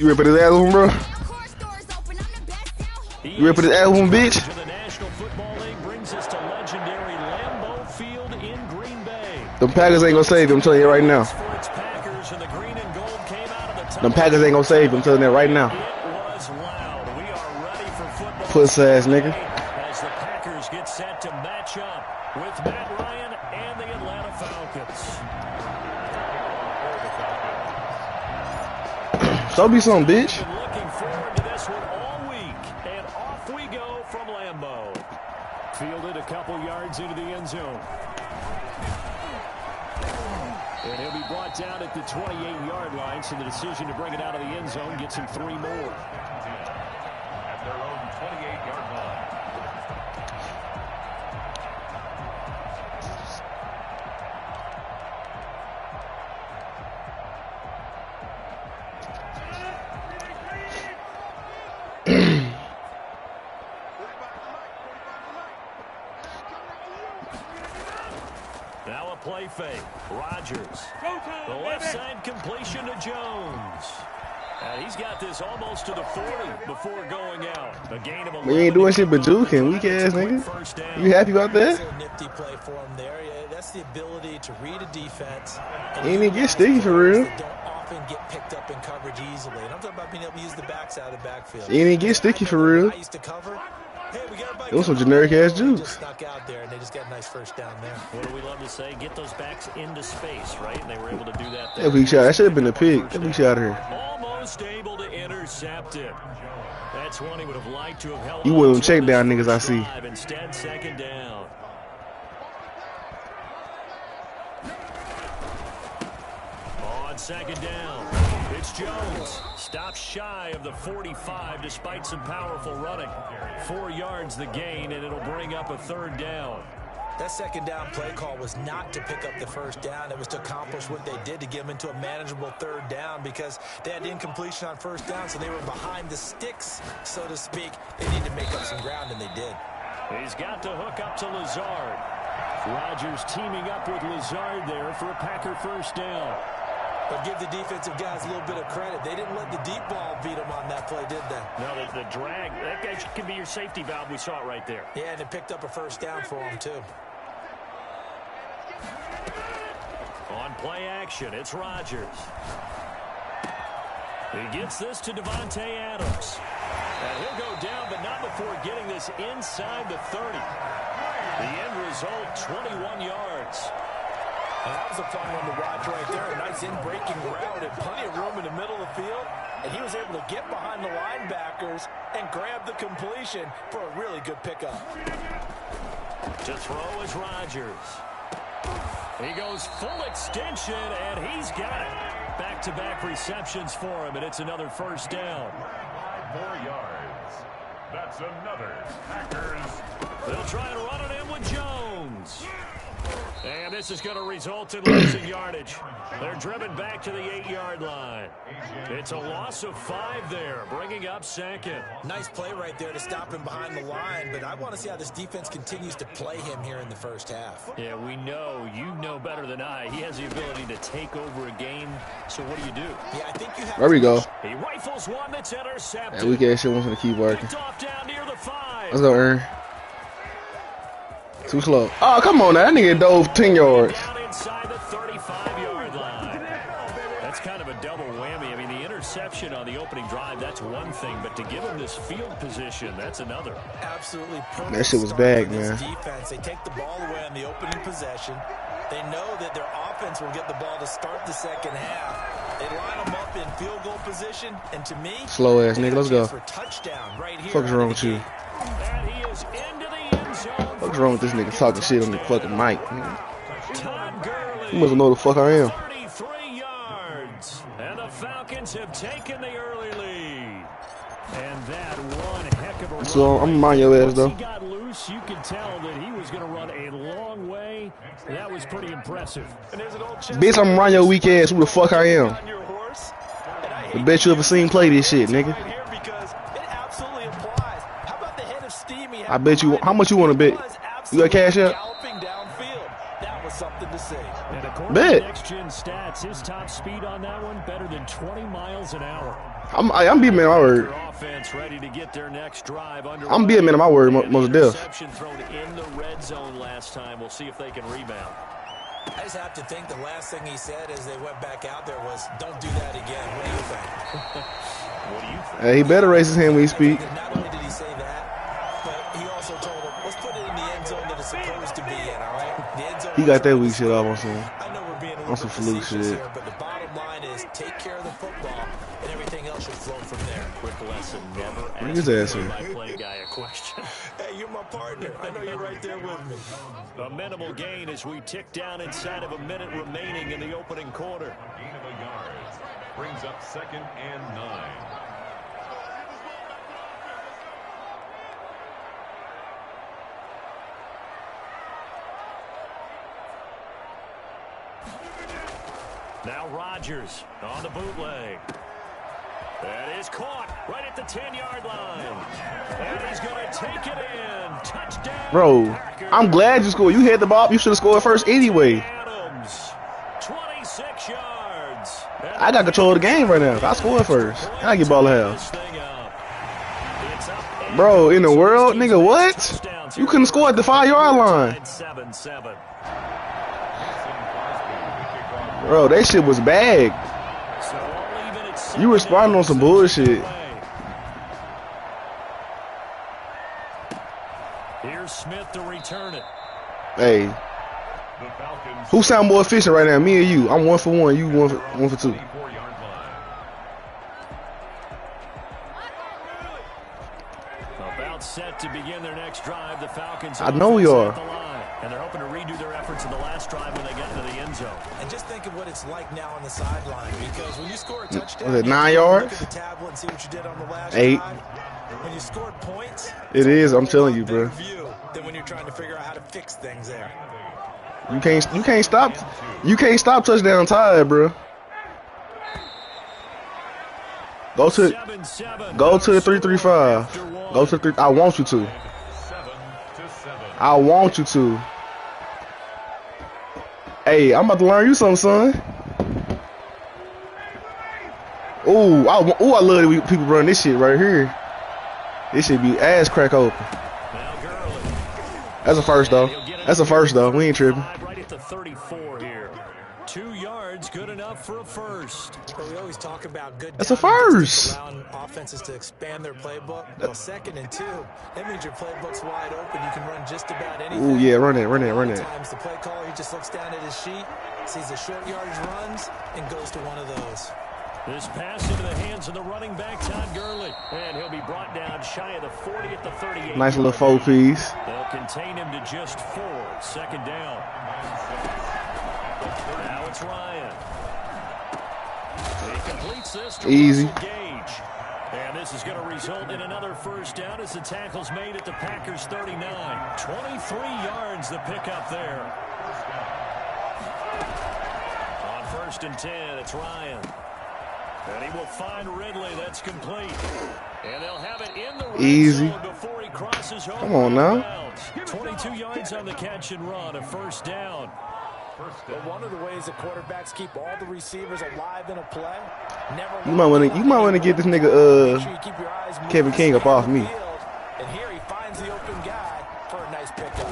You ready for this ass one, bro? You ready for this ass one, bitch? The National Football League brings us to legendary Lambeau Field in Green Bay. Them Packers ain't gonna save him, I'm telling you right now. Them Packers ain't gonna save him, I'm telling you that right now. Puss ass nigga. As the Packers get set to match up with Matt Ryan and the Atlanta Falcons. So be some bitch. Looking forward to this one all week, and off we go from Lambeau. Fielded a couple yards into the end zone. And he'll be brought down at the 28-yard line, so the decision to bring it out of the end zone gets him 3 more. At their own 28-yard line. Now a play fake. Rodgers. The left side completion to Jones. And he's got this almost to the 40 before going out. A gain of 11. We ain't doing shit but juking, weak ass nigga. You happy about that? That's a nifty play for him there. Yeah, that's the ability to read a defense. He ain't even get sticky for real. Don't often get picked up in coverage easily. And I'm talking about being able to use the backside of the backfield. He ain't even get sticky for real. I used to cover. Hey, we got It was some generic ass jukes. Just snuck out there, and they just got a nice first down there. What do we love to say? Get those backs into space, right? And they were able to do that there. That weak shot. That should have been a pick. That weak shot out of here. Almost able to intercept it. That's one he would have liked to have held. You wouldn't check down niggas, I see. Instead, second down. On second down, it's Jones. Stops shy of the 45 despite some powerful running. 4 yards the gain, and it'll bring up a third down. That second down play call was not to pick up the first down. It was to accomplish what they did to get them into a manageable third down because they had incompletion on first down, so they were behind the sticks, so to speak. They needed to make up some ground, and they did. He's got to hook up to Lazard. Rodgers teaming up with Lazard there for a Packer first down. But give the defensive guys a little bit of credit. They didn't let the deep ball beat them on that play, did they? No, the drag, that guy could be your safety valve. We saw it right there. Yeah, and it picked up a first down for them, too. On play action, it's Rodgers. He gets this to Devontae Adams. And he'll go down, but not before getting this inside the 30. The end result, 21 yards. And that was a fun one to watch right there. A nice in-breaking route and plenty of room in the middle of the field. And he was able to get behind the linebackers and grab the completion for a really good pickup. To throw is Rodgers. He goes full extension, and he's got it. Back-to-back receptions for him, and it's another first down. 5 more yards. That's another Packers. They'll try and run it in with Jones. And this is going to result in losing yardage. They're driven back to the 8-yard line. It's a loss of 5 there, bringing up second. Nice play right there to stop him behind the line, but I want to see how this defense continues to play him here in the first half. Yeah, we know. You know better than I. He has the ability to take over a game, so what do you do? Yeah, I think you have there we go. He rifles one that's intercepted. That weak ass shit wants him to keep working. Off down near the 5. Let's go, Aaron. Too slow. Oh, come on now. That nigga dove 10 yards. Down inside the 35-yard line. That's kind of a double whammy. I mean, the interception on the opening drive, that's one thing, but to give him this field position, that's another. Absolutely perfect. That shit was bad, man. Defense. They take the ball away on the opening possession. They know that their offense will get the ball to start the second half. They line them up in field goal position, and to me, slow ass nigga, let's go. For touchdown right here. What's wrong with you? And he is into the end zone. What's wrong with this nigga talking shit on the fucking mic? You must know the fuck I am. 33 yards. And the Falcons have taken the early lead. And that one heck of a So I'm gonna mind your ass though. He got loose. You could tell that he was going to run a long way. That was pretty impressive. Bitch, I'm around your weak ass. Who the fuck I am? I bet you ever seen play this shit, nigga. I bet you. How much you want to bet? You got cash out? Bet. Next gen stats, his top speed on that one better than 20 miles an hour. I'm being a man of my word. I'm being a man of my word, most deaf. Thrown in the red zone last time. We'll see if they can rebound. I just have to think the last thing he said as they went back out there was, "Don't do that again." What do you think? What do you think? Hey, he better raise his hand when he speak. Not only did he say that, but he also told him, "Let's put it in the end zone that it's supposed to be in." All right. The end zone. He got that weak shit off on some. I know we're being a On little some bit fluke facetious shit. here, but the bottom line is take care of the football, and everything else should flow from there. Quick lesson: never Bring his ass ask here. my play guy a question. Hey, you're my partner. I know you're right there with me. A minimal gain as we tick down inside of a minute remaining in the opening quarter. Gain of a yard. Brings up 2nd and 9. Now Rodgers on the bootleg. That is caught right at the 10-yard line. And he's going to take it in. Touchdown. Bro, I'm glad you scored. You had the ball. You should have scored first anyway. Adams, 26 yards. I got control of the game right now. I scored first. I get ball of half. Bro, in the world, nigga, what? You couldn't score at the 5-yard line. 7-7. Bro, that shit was bad. You responding on some bullshit. Here's Smith to return it. Hey, who sound more efficient right now, me or you? I'm 1 for 1. You 1 for 2. About set to begin their next drive. The Falcons. I know you are. And they're hoping to redo their efforts in the last drive when they got into the end zone. And just think of what it's like now on the sideline, because when you score a touchdown, Was it 9 yards? look at the tablet and see what you did on the last 8. drive. When you scored points, It is. I'm telling you, bro. than when you're trying to figure out how to fix things there. You can't stop. You can't stop touchdown tide, bro. Go to the 3-3-5. Go to the 3. I want you to. I want you to. Hey, I'm about to learn you something, son. Ooh, I love that people run this shit right here. This should be ass crack open. That's a first though. That's a first though. We ain't tripping. Right at the 34 here. 2 yards, good enough for a first. But we always talk about good. That's a first. Allowing offenses to expand their playbook. Well, 2nd and 2. That means your playbook's wide open. You can run just about anything. Ooh, yeah, run it. Sometimes the play caller, he just looks down at his sheet, sees the short yardage runs, and goes to one of those. This pass into the hands of the running back, Todd Gurley. And he'll be brought down shy of the 40 at the 38. Nice little 4-piece. They'll contain him to just 4. 2nd down. Now it's Ryan. He completes this to Easy. Russell Gage. And this is going to result in another first down as the tackle's made at the Packers' 39. 23 yards the pickup there. On 1st and 10, it's Ryan. And he will find Ridley. That's complete. And they'll have it in the red zone before he crosses over. Come on now. Bounds. 22 yards on the catch and run. A first down. But one of the ways that quarterbacks keep all the receivers alive in a play, You might want to get this nigga Kevin King up off me. And here he finds the open guy for a nice pickup.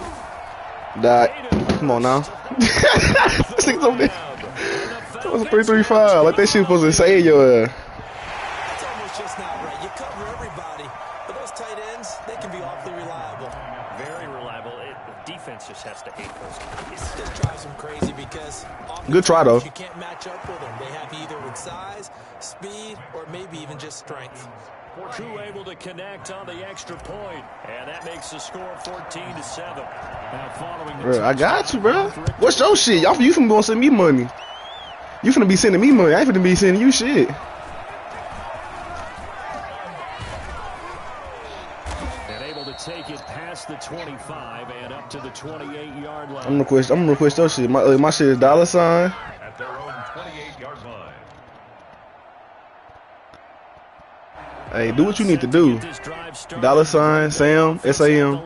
Come on now. This nigga's over there. That was a 3-3-5. Like that shit supposed to say your That's almost just not right. You cover everybody, but those tight ends, they can be awfully reliable. Very reliable. The defense just has to hate those guys. It just drives them crazy because Good try, though. You can't match up with them. They have either with size, speed, or maybe even just strength. True able to connect on the extra point, and that makes the score 14-7. Now following the bro, I got you, bro. What's your shit? You finna gonna send me money. You finna be sending me money. I ain't finna be sending you shit. And able to take it past the 25 and up to the 28-yard line. I'm gonna request your shit. My shit is $. At their own 28-yard line. Hey, do what you need to do. $, Sam, SAM.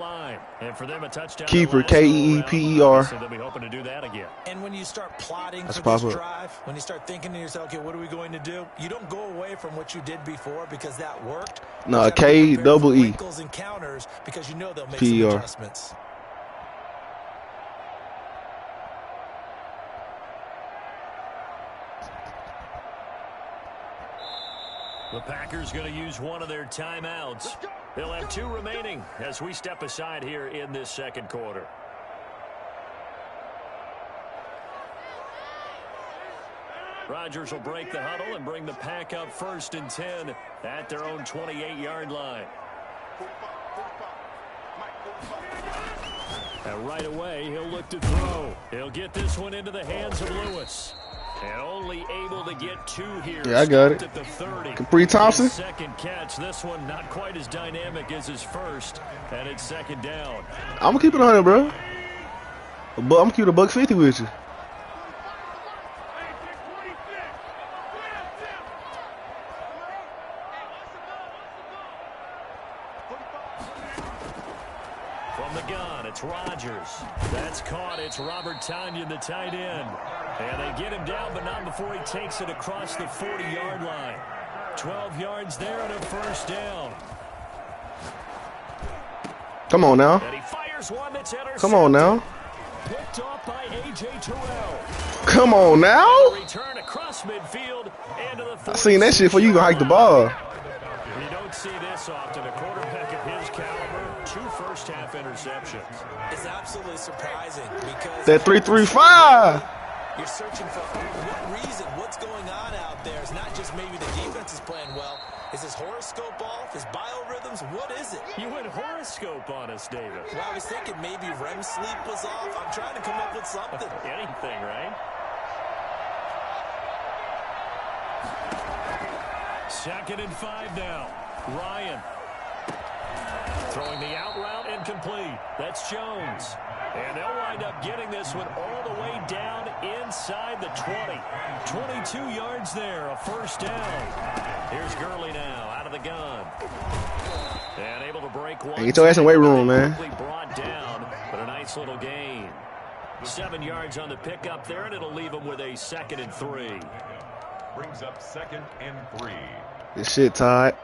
And for them, a touchdown. Keeper, Keeper. So they'll be hoping to do that again. And when you start plotting That's for this drive, when you start thinking to yourself, okay, what are we going to do? You don't go away from what you did before because that worked. No, K double E. Wrinkles and counters because you know they'll make some adjustments. The Packers going to use one of their timeouts. They'll have 2 remaining as we step aside here in this second quarter. Rodgers will break the huddle and bring the Pack up 1st and 10 at their own 28-yard line. And right away, he'll look to throw. He'll get this one into the hands of Lewis. And only able to get 2 here. Yeah, I got it. At the 30. Capri Thompson. His second catch. This one not quite as dynamic as his first. And it's 2nd down. I'm going to keep it 100, bro. I'm going to keep it $150 with you. From the gun, it's Rodgers. That's caught. It's Robert Tonyan, the tight end. And they get him down, but not before he takes it across the 40-yard line. 12 yards there and a 1st down. Come on now. And he fires one that's intercepted. Come on now. Picked off by A.J. Terrell. Come on now. Return across midfield and to the I seen that shit before you gonna hike the ball. You don't see this often. A quarterback of his caliber, 2 first-half interceptions. It's absolutely surprising because that 3-3-5. You're searching for what reason, what's going on out there. It's not just maybe the defense is playing well. Is his horoscope off? His biorhythms? What is it? You went horoscope on us, David. Well, I was thinking maybe REM sleep was off. I'm trying to come up with something. Anything, right? 2nd and 5 now. Ryan. Throwing the out route incomplete. That's Jones. And they'll wind up getting this one all the way down inside the 20. 22 yards there, a 1st down. Here's Gurley now out of the gun. And able to break one. Hey, get your ass in the weight room, man. Brought down, but a nice little gain. 7 yards on the pickup there, and it'll leave him with a 2nd and 3. Brings up 2nd and 3. This shit tied.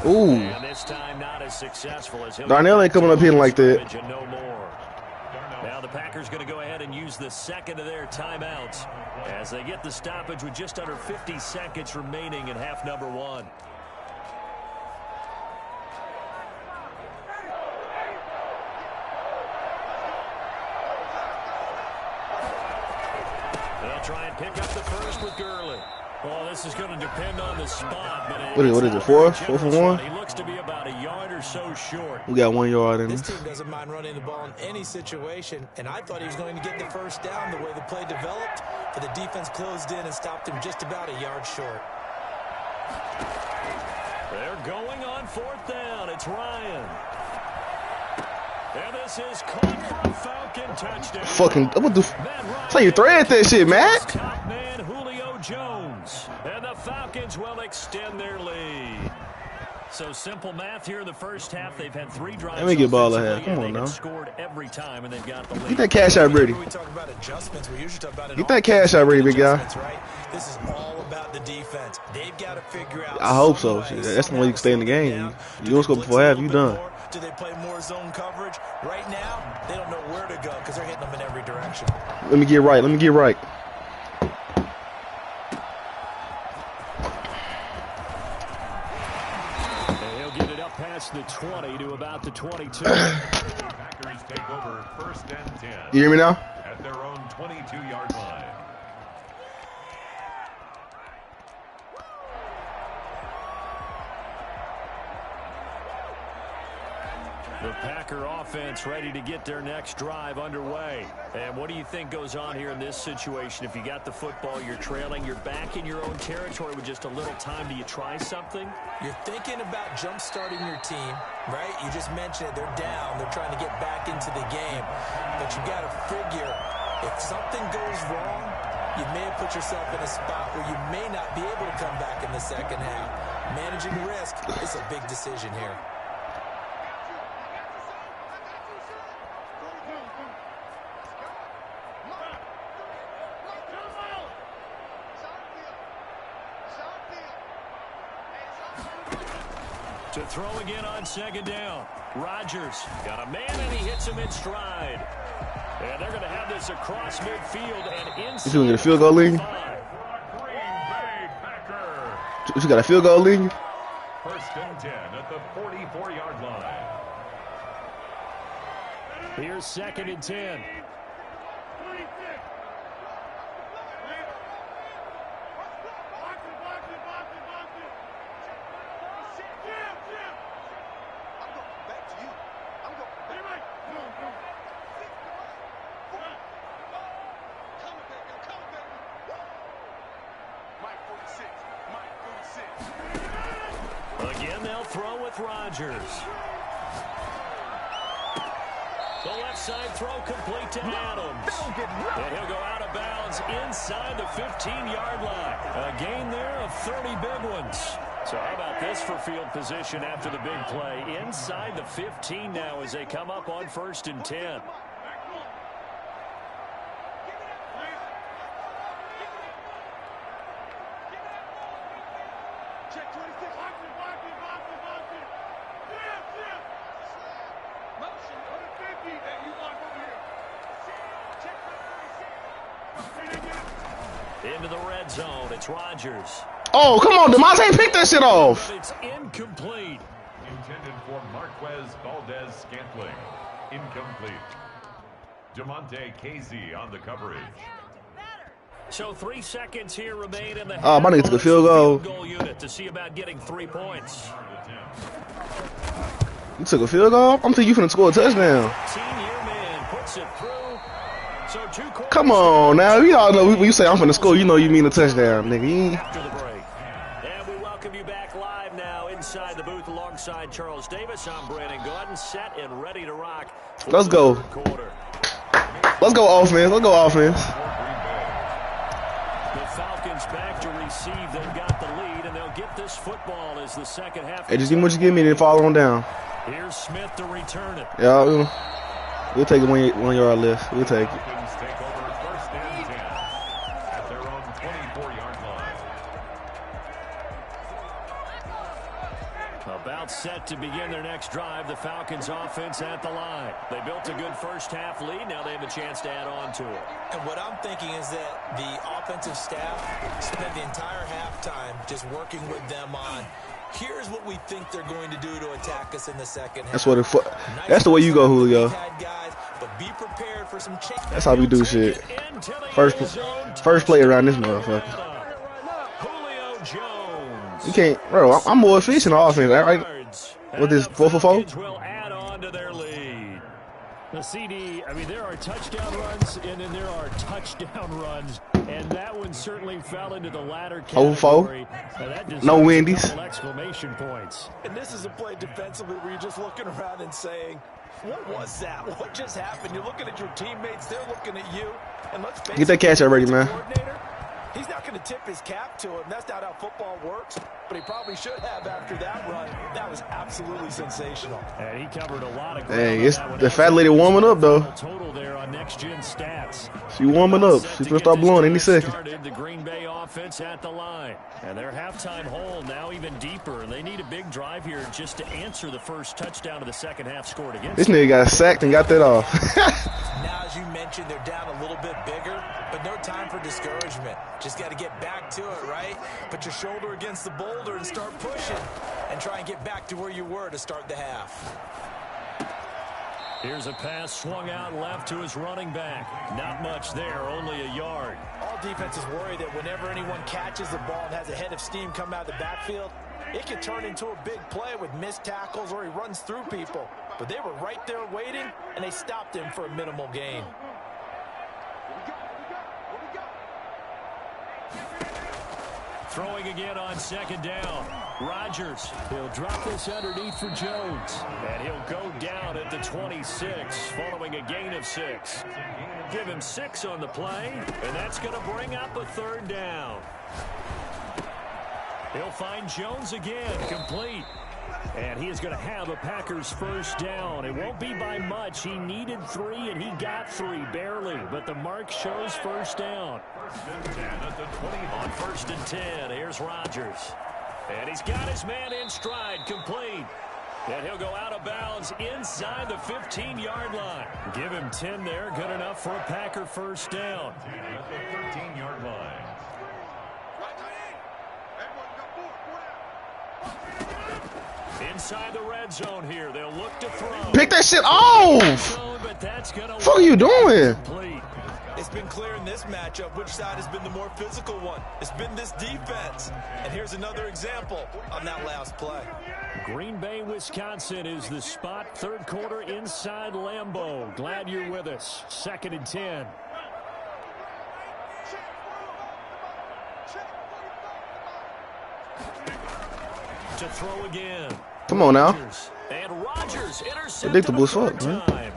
Ooh. And this time not as successful as Darnell ain't coming up hitting like that. No more. Now the Packers going to go ahead and use the 2nd of their timeouts as they get the stoppage with just under 50 seconds remaining in half number 1. They'll try and pick up the first with Gurley. Well, this is going to depend on the spot. But what is it, 4 for 1? He looks to be about a yard or so short. We got 1 yard in this. This team doesn't mind running the ball in any situation, and I thought he was going to get the 1st down the way the play developed, but the defense closed in and stopped him just about a yard short. They're going on 4th down. It's Ryan. And this is caught for a Falcon touchdown. Fucking, what the it's like you thread that shit, man. Top man Julio Jones. And the Falcons will extend their lead. So simple math here in the 1st half. They've had 3 drives. Let me get ball ahead. Come on now. Scored every time and they've got the lead. Get that cash out ready. We talk about adjustments. We usually talk about get that cash out ready, big guy. Right? This is all about the defense. They've got to figure out. I hope so. That's the way you can stay in the game. You don't score before half, you done. Do they play more zone coverage? Right now, they don't know where to go because they're hitting them in every direction. Let me get right. Let me get right. He'll get it up past the 20 to about the 22. Packers take over 1st and 10. You hear me now? At their own 22-yard line. The Packer offense ready to get their next drive underway. And what do you think goes on here in this situation? If you got the football, you're trailing, you're back in your own territory with just a little time. Do you try something? You're thinking about jump-starting your team, right? You just mentioned it. They're down. They're trying to get back into the game. But you got to figure if something goes wrong, you may have put yourself in a spot where you may not be able to come back in the second half. Managing risk is a big decision here. To throw again on second down. Rodgers got a man, and he hits him in stride. And they're going to have this across midfield and inside. You going to get a field goal league? You got a field goal league? First and 10 at the 44-yard line. Here's second and 10. Again, they'll throw with Rodgers. The left side throw complete to Adams. And he'll go out of bounds inside the 15-yard line. A gain there of 30 big ones. So how about this for field position after the big play? Inside the 15 now as they come up on first and 10. Into the red zone, it's Rodgers. Oh, come on, DeMonte, pick that shit off. It's incomplete. Intended for Marquez Valdez-Scantling. Incomplete. DeMonte Casey on the coverage. So 3 seconds here remain in the Oh, my nigga took a field goal. Unit to see about getting 3 points. You took a field goal? I'm thinking you finna score a touchdown. 18-year man puts it through. So come on now. You all know when you say I'm finna score, you know you mean a touchdown, nigga. After the break. And we welcome you back live now inside the booth alongside Charles Davis. I'm Brandon Gordon, set and ready to rock. Let's go. Let's go offense. Let's go offense. The Falcons back to receive. They've got the lead, and they'll get this football as the second half. Hey, just give me what you give me, then follow on down. Here's Smith to return it. Yeah, we'll take it 1 yard left. We'll take it. Take over first and 10 at their own 24-yard line. About set to begin their next drive. The Falcons offense at the line. They built a good first half lead. Now they have a chance to add on to it. And what I'm thinking is that the offensive staff spent the entire halftime just working with them on, here's what we think they're going to do to attack us in the second half. That's what that's the way you go, Julio. But be prepared for some change. That's how we do shit. First play around this motherfucker. Julio Jones. You can't, bro. I'm more efficient on offense, right? With this 4-for-4. Will add on to their lead. The CD, I mean, there are touchdown runs, and then there are touchdown runs, and that one certainly fell into the latter category. No Wendy's. Exclamation points. And this is a play defensively where you're just looking around and saying, what was that? What just happened? You're looking at your teammates, they're looking at you. And let's face Get that catch already, man. He's not going to tip his cap to him. That's not how football works. But he probably should have after that run. That was absolutely sensational. And he covered a lot of ground. Hey, it's the fat lady warming up, though. Total there on next-gen stats. She warming up. She's going to start blowing any second. The Green Bay offense at the line. And their halftime hole now even deeper. And they need a big drive here just to answer the first touchdown of the second half scored against. This nigga got sacked and got that off. Now, as you mentioned, they're down a little bit bigger, but no time for discouragement. Just got to get back to it, right? Put your shoulder against the boulder and start pushing and try and get back to where you were to start the half. Here's a pass swung out left to his running back. Not much there, only a yard. All defenses worry that whenever anyone catches the ball and has a head of steam come out of the backfield, it can turn into a big play with missed tackles or he runs through people. But they were right there waiting, and they stopped him for a minimal gain. Throwing again on second down. Rodgers, he'll drop this underneath for Jones. And he'll go down at the 26 following a gain of 6. Give him 6 on the play, and that's going to bring up a third down. He'll find Jones again, complete. And he is going to have a Packers first down. It won't be by much. He needed 3, and he got 3, barely. But the mark shows first down. On 1st and 10, here's Rodgers. And he's got his man in stride, complete. And he'll go out of bounds inside the 15-yard line. Give him 10 there, good enough for a Packer first down. At the 13-yard line. Inside the red zone here, they'll look to throw. Pick that shit off! What are you doing? It's been clear in this matchup which side has been the more physical one. It's been this defense. And here's another example on that last play. Green Bay, Wisconsin is the spot. Third quarter inside Lambeau. Glad you're with us. 2nd and 10. To throw again. Come on now. And Rodgers intercepted. Predictable as fuck, man.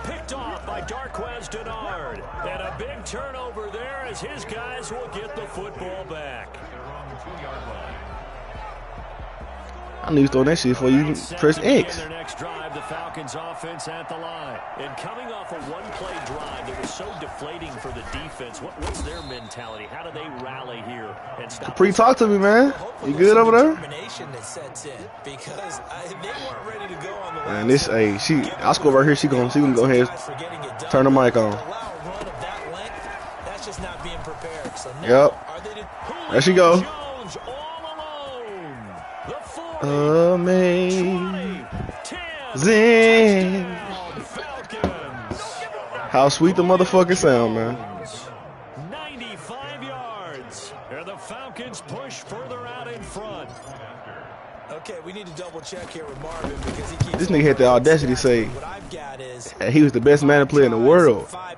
Picked off by Darquez Denard. And a big turnover there as his guys will get the football back. I need to throw that shit before you press X. Their next drive, the Falcons offense at the line. And coming off a one-play drive that was so deflating for the defense, what's their mentality? How do they rally here and stop? Talk to me, man. You good over there? That sets in because they weren't ready to go on the and this, hey, I'll score right here. She can go ahead, turn the mic on. That's just not being prepared. So yep. There she go. Amazing. How sweet the motherfucking sound, man. 95 yards. And the Falcons push further out in front. Okay, we need to double check here with Marvin because he keeps. This nigga had the audacity to say he was the best Madden player in the world. I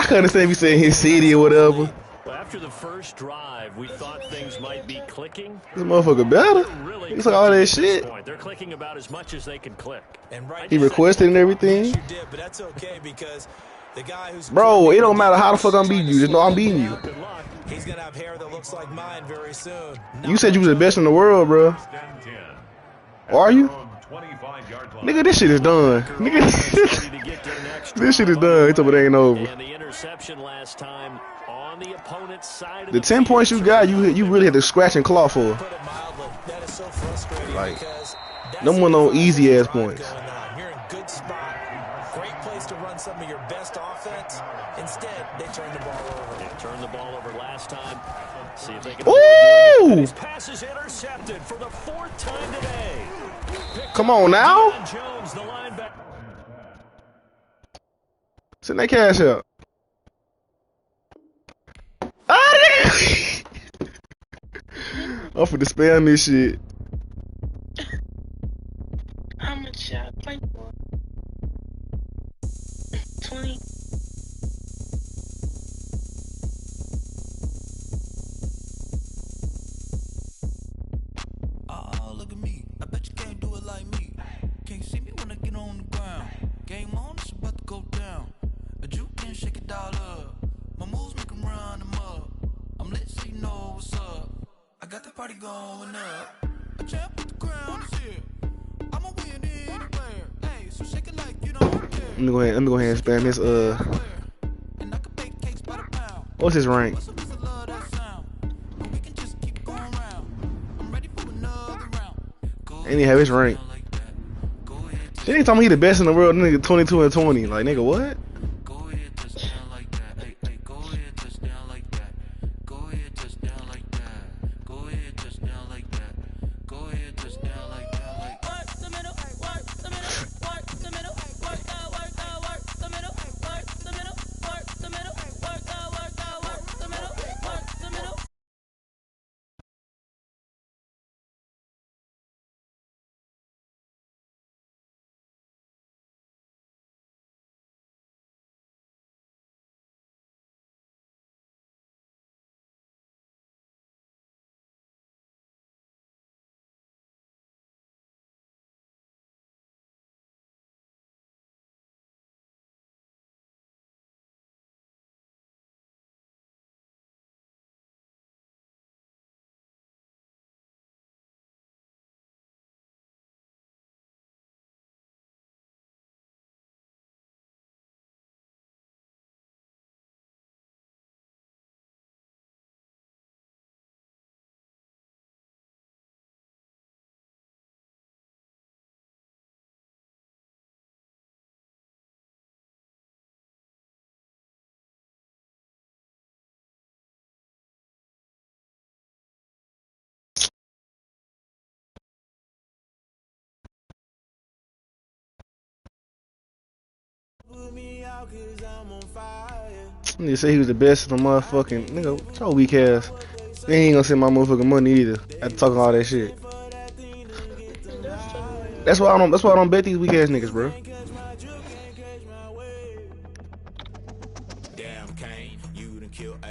couldn't understand if he said his city or whatever. Well, after the first drive, we thought things might be clicking. This motherfucker better. He's like all that shit. They're clicking about as much as they can click. And right he requested and everything. You did, but that's okay because the guy who's bro, it don't matter how the fuck I'm beating you. Just know I'm beating you. He's gonna have hair that looks like mine very soon. You said you was the best in the world, bro. Are you? Nigga, this shit is done. Nigga, this shit is done. It's over there ain't over. And the interception last time on the opponent's side. The 10 points you got, you really had to scratch and claw for. That is so frustrating because no one no easy ass points. You're in good spot. Great place to run some of your best offense. Instead, they turn the ball over. They turned the ball over last time. See if they can. Ooh! His pass is intercepted for the 4th time today. Come on now. Jones, the linebacker. Send that cash up. I'm finna spam this shit. How much y'all play for? 20. Oh, look at me. I bet you can't do it like me. Can't see me when I get on the ground. Game on, it's about to go down. A juke can shake it all up. My moves make them run them up. I'm lit so you know what's up. I got the party going up. A champ with the crown is here. I'ma win anywhere. Hey, so shake it like you don't care. Let me go ahead and spam this And I can bake cakes by the pound. what's his rank? What's up, love that sound? And we can just keep going round. I'm ready for another round. And he have his rank. They ain't talking about he the best in the world, nigga 22 and 20. Like nigga what? Nigga say he was the best in the motherfucking nigga. So weak ass. They ain't gonna send my motherfucking money either. After talking all that shit. That's why I don't. That's why I don't bet these weak ass niggas, bro.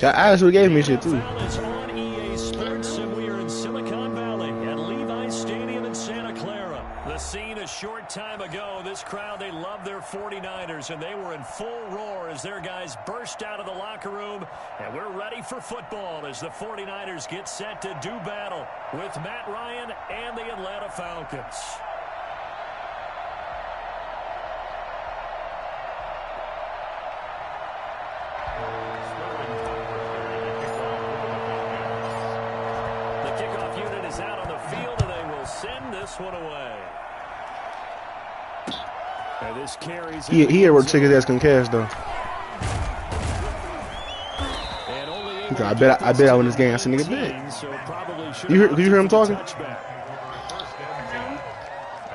I actually gave me shit too. It's on EA Sports, and we are in Silicon Valley at Levi's Stadium in Santa Clara. The scene a short time ago. This crowd, they love their 49ers, and they were in full roar as their guys burst out of the locker room. And we're ready for football as the 49ers get set to do battle with Matt Ryan and the Atlanta Falcons. Out on the field, and they will send this one away. And this carries. He ever took his ass concussed though. I bet I win this game. I said, nigga, bet. You hear him talking?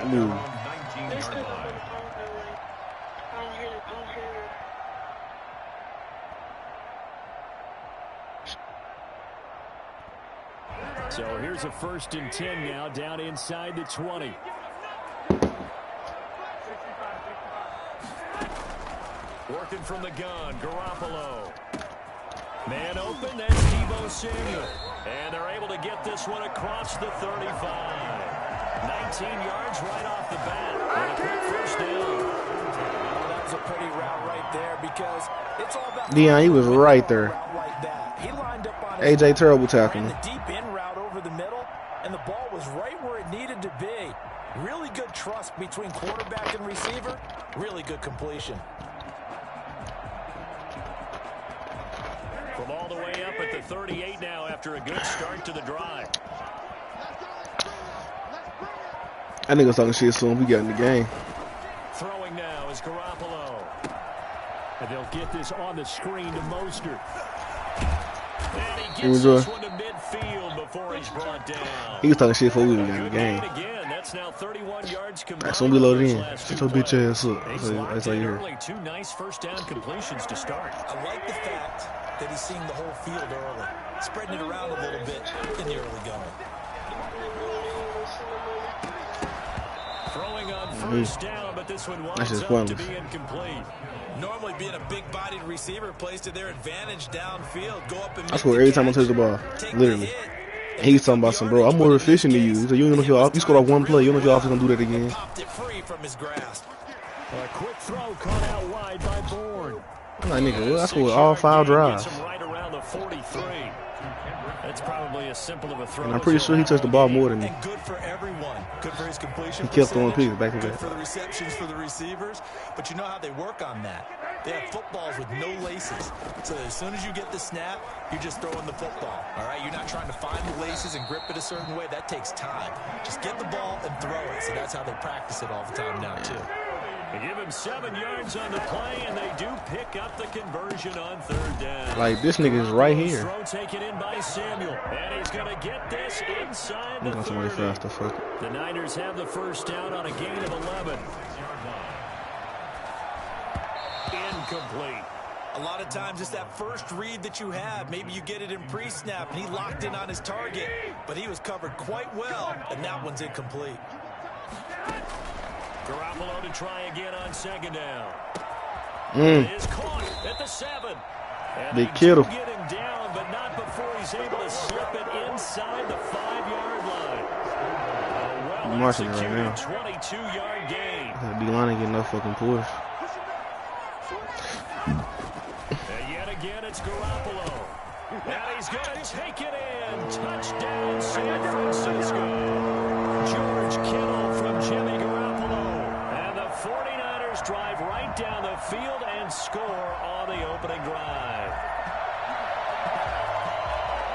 Dude. So here's a 1st and 10 now, down inside the 20. Working from the gun, Garoppolo. Man open, that's Deebo Samuel. And they're able to get this one across the 35. 19 yards right off the bat. And a quick 1st down. Well, that was a pretty route right there because it's all about Deion, he was right there. Like that. He lined up on AJ terrible tackling. the deep in route over the middle, and the ball was right where it needed to be. Really good trust between quarterback and receiver. Really good completion. From all the way up at the 38 now after a good start to the drive. I think I was talking shit soon. We got in the game. Throwing now is Garoppolo. And they'll get this on the screen to Mostert. And he gets this one to midfield before he's brought down. He was talking shit before we even got in the game. Again, that's now 31 yards combined. That's when we loaded in. Shut your bitch ass up. That's all you hear. Early, 2 nice 1st down completions to start. I like the fact that he's seeing the whole field early, spreading it around a little bit in the early going. Throwing on 1st down, but this one winds up to be incomplete. Normally being a big-bodied receiver plays to their advantage downfield. Go up and I swear every time I touch the ball, literally. And he's talking about some, bro, I'm more efficient than you. He's like, you don't know if you scored off one play. You don't know if your offense gonna do that again. Popped it free from his grasp. A quick throw caught out wide by Bourne. I'm like, nigga, well, I scored all 5 drives. Right around the 43. That's probably as simple of a throw. And I'm pretty sure he touched the ball more than me. And good for everyone. Good for his completion. He kept throwing picks back to back. back. Good for the receptions for the receivers. But you know how they work on that. They have footballs with no laces. So as soon as you get the snap, you're just throwing the football. All right? You're not trying to find the laces and grip it a certain way. That takes time. Just get the ball and throw it. So that's how they practice it all the time now, too. They give him 7 yards on the play, and they do pick up the conversion on 3rd down. Like, this nigga is right here. Throw taken in by Samuel, and he's going to get this inside the 30. Faster, fuck it. The Niners have the 1st down on a gain of 11. Incomplete. A lot of times it's that first read that you have. Maybe you get it in pre-snap, and he locked in on his target, but he was covered quite well, and that one's incomplete. Garoppolo to try again on 2nd down. It is caught at the 7. And they killed him. Get him down, but not before he's able to slip it inside the 5-yard line. I'm watching it right now. 22-yard gain. D-line ain't getting no fucking push. And yet again, it's Garoppolo. And he's going to take it in. Touchdown, San Francisco. George Kittle from Jimmy Garoppolo. And the 49ers drive right down the field and score on the opening drive.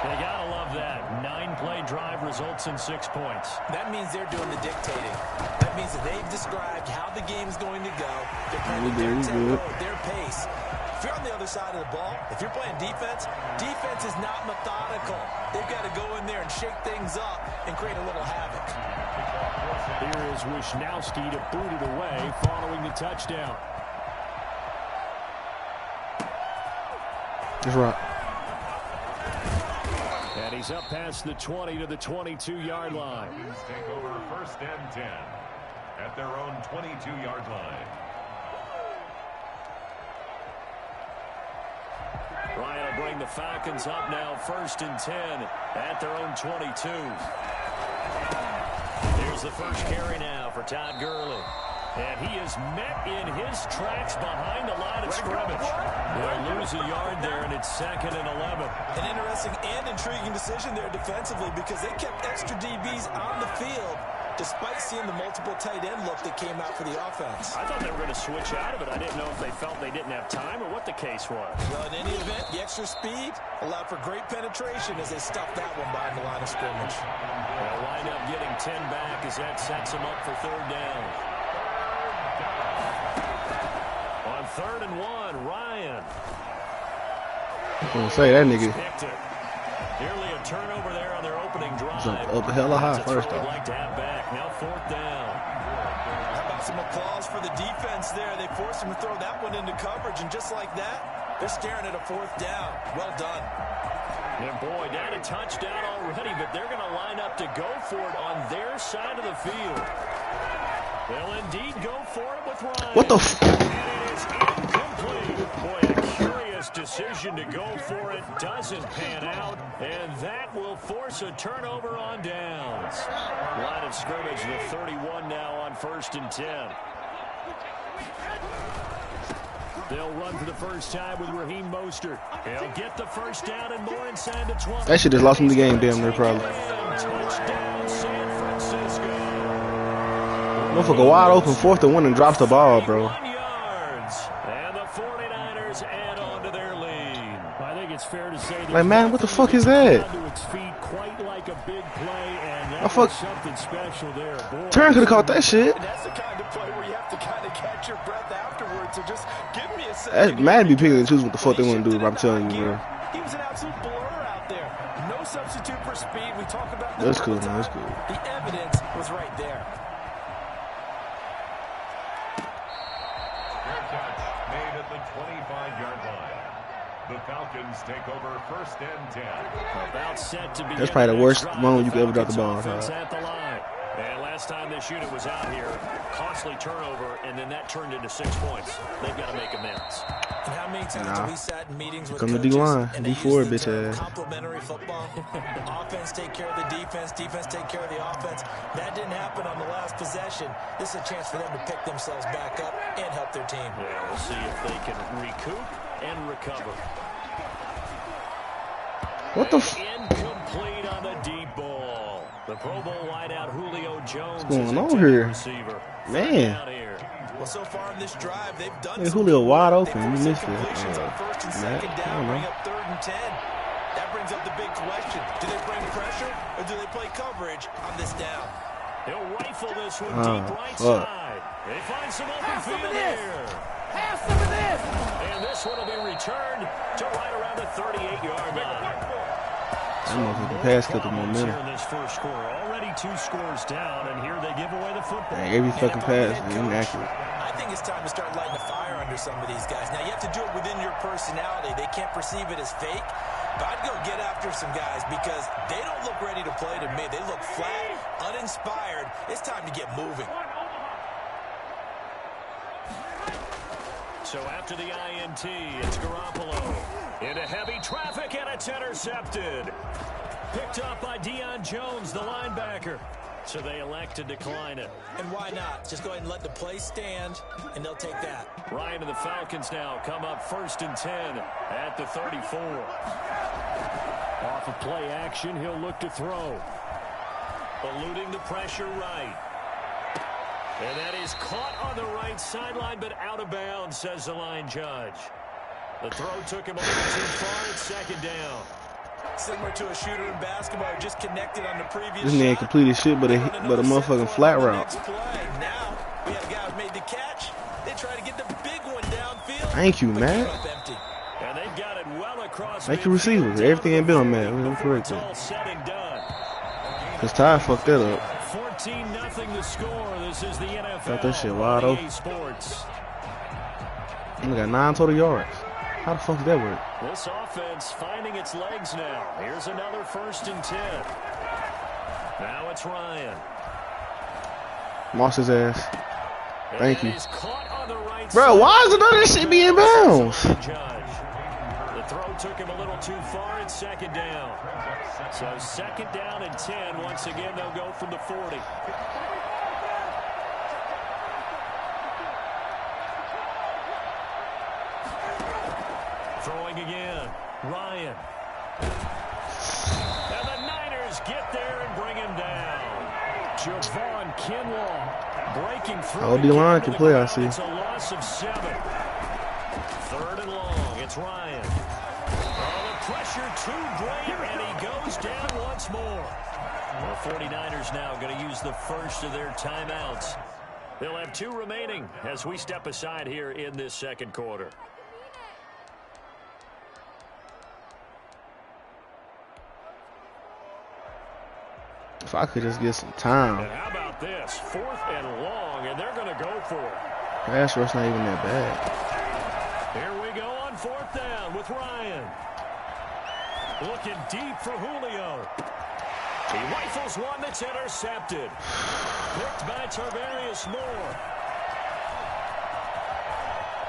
They gotta love that. 9-play drive results in 6 points. That means they're doing the dictating. That means that they've described how the game's going to go. They're playing at their tempo, their pace. If you're on the other side of the ball, if you're playing defense, defense is not methodical. They've got to go in there and shake things up and create a little havoc. Here is Wishnowski to boot it away following the touchdown. Let's rock. And he's up past the 20 to the 22-yard line. Take over 1st and 10 at their own 22-yard line. Ryan will bring the Falcons up now 1st and 10 at their own 22. Here's the first carry now for Todd Gurley. And he is met in his tracks behind the line of scrimmage. They'll lose a yard there, and it's 2nd and 11. An interesting and intriguing decision there defensively because they kept extra DBs on the field despite seeing the multiple tight end look that came out for the offense. I thought they were going to switch out of it. I didn't know if they felt they didn't have time or what the case was. Well, in any event, the extra speed allowed for great penetration as they stuffed that one behind the line of scrimmage. They'll wind up getting 10 back as that sets them up for 3rd down. On 3rd and 1, Ryan. I'm gonna say that nigga. Nearly a turnover there on their opening drive. Up hella high first I'd off. like to have back. Now 4th down. How about some applause for the defense there? They forced him to throw that one into coverage, and just like that, they're staring at a 4th down. Well done. And boy, down a touchdown already, but they're going to line up to go for it on their side of the field. They'll indeed go for it with Ryan. What the f? And it is incomplete. Boy, a curious decision to go for it. Doesn't pan out, and that will force a turnover on downs. Line of scrimmage, the 31 now on 1st and 10. They'll run for the first time with Raheem Mostert. He'll get the first down and more inside the 20. That shit just lost him the game, damn near probably. Touchdown, San Francisco. Motherfucker wide open 4th and 1 and drops the ball, bro. 1 yards. And the 49ers add on to their lead. I think it's fair to say Like, man, what the fuck is that? to its feet quite like a big play, and I that fuck. was something special there. Boy, Turn could have caught that shit. And that's the kind of play where you have to kind of catch your breath afterwards. So just give me a second. That Madden be picking and choosing what the fuck they want to do. I'm telling you, bro. He was an absolute blur out there. No substitute for speed. We talk about that. That's all cool, the man. That's time. cool. The evidence was right there. Fair catch made at the 25-yard line. The Falcons take over 1st and 10. about set to begin. That's probably the worst drive. moment you could ever drop the ball. Offense at the line. And last time this unit was out here, costly turnover, and then that turned into 6 points. They've got to make amends. And how many times have we sat in meetings with Come to coaches D-line. and they D4, use the bitch term ass. complementary football? Offense take care of the defense, defense take care of the offense. That didn't happen on the last possession. This is a chance for them to pick themselves back up and help their team. Yeah, we'll see if they can recoup and recover. What the f? Incomplete on the deep ball. The Pro Bowl wideout Julio Jones. What's going is on intended here? Receiver. Man. Out here. Well, so far in this drive, they've done Hey, some Julio good wide work. open. They You forced missed it. completions on 1st and Matt, 2nd I down, don't bring know. up 3rd and 10. That brings up the big question. Do they bring pressure or do they play coverage on this down? He'll rifle this one Oh, deep right fuck. side. They find some open field here. Have some of this. And this one will be returned to right around the 38-yard line. That motherfucker pass cut the momentum. Here in this first quarter. Already 2 scores down, and here they give away the football. Dang, every fucking pass is inaccurate. I think it's time to start lighting a fire under some of these guys. Now, you have to do it within your personality. They can't perceive it as fake. But I'd go get after some guys because they don't look ready to play to me. They look flat, uninspired. It's time to get moving. So after the INT, it's Garoppolo. Into heavy traffic, and it's intercepted. Picked up by Deion Jones, the linebacker. So they elect to decline it. And why not? Just go ahead and let the play stand, and they'll take that. Ryan and the Falcons now come up 1st and 10 at the 34. Off of play action, he'll look to throw. Eluding the pressure right. And that is caught on the right sideline, but out of bounds, says the line judge. The throw took him a little too far. It's 2nd down. Similar to a shooter in basketball, just connected on the previous This nigga shot. completed shit but a motherfucking flat route. Next play. Now, we have a guy who made the catch. They try to get the big one downfield. Thank you, but man. came up empty. And they've got it well across. Thank you, receivers. Everything ain't been on that. We're correct. It's all said and done. Cause Ty fucked that up. 14-0 the score. This is the NFL. Got that shit wide open. EA Sports. We got 9 total yards. How the fuck did that work? This offense finding its legs now. Here's another 1st and 10. Now it's Ryan. Moss his ass. Thank you. Right, bro, why is none of this shit being bounds? The throw took him a little too far. It's 2nd down. So 2nd down and 10. Once again, they'll go from the 40. Throwing again. Ryan. And the Niners get there and bring him down. Javon Kinlaw breaking through. Oh, D-line can play, I see. It's a loss of 7. 3rd and long. It's Ryan. Oh, the pressure too great, and he goes down once more. The 49ers now going to use the first of their timeouts. They'll have 2 remaining as we step aside here in this 2nd quarter. If I could just get some time. And how about this? 4th and long, and they're going to go for it. Pass rush not even that bad. Here we go on 4th down with Ryan. Looking deep for Julio. He rifles one that's intercepted. Picked by Tarvarius Moore.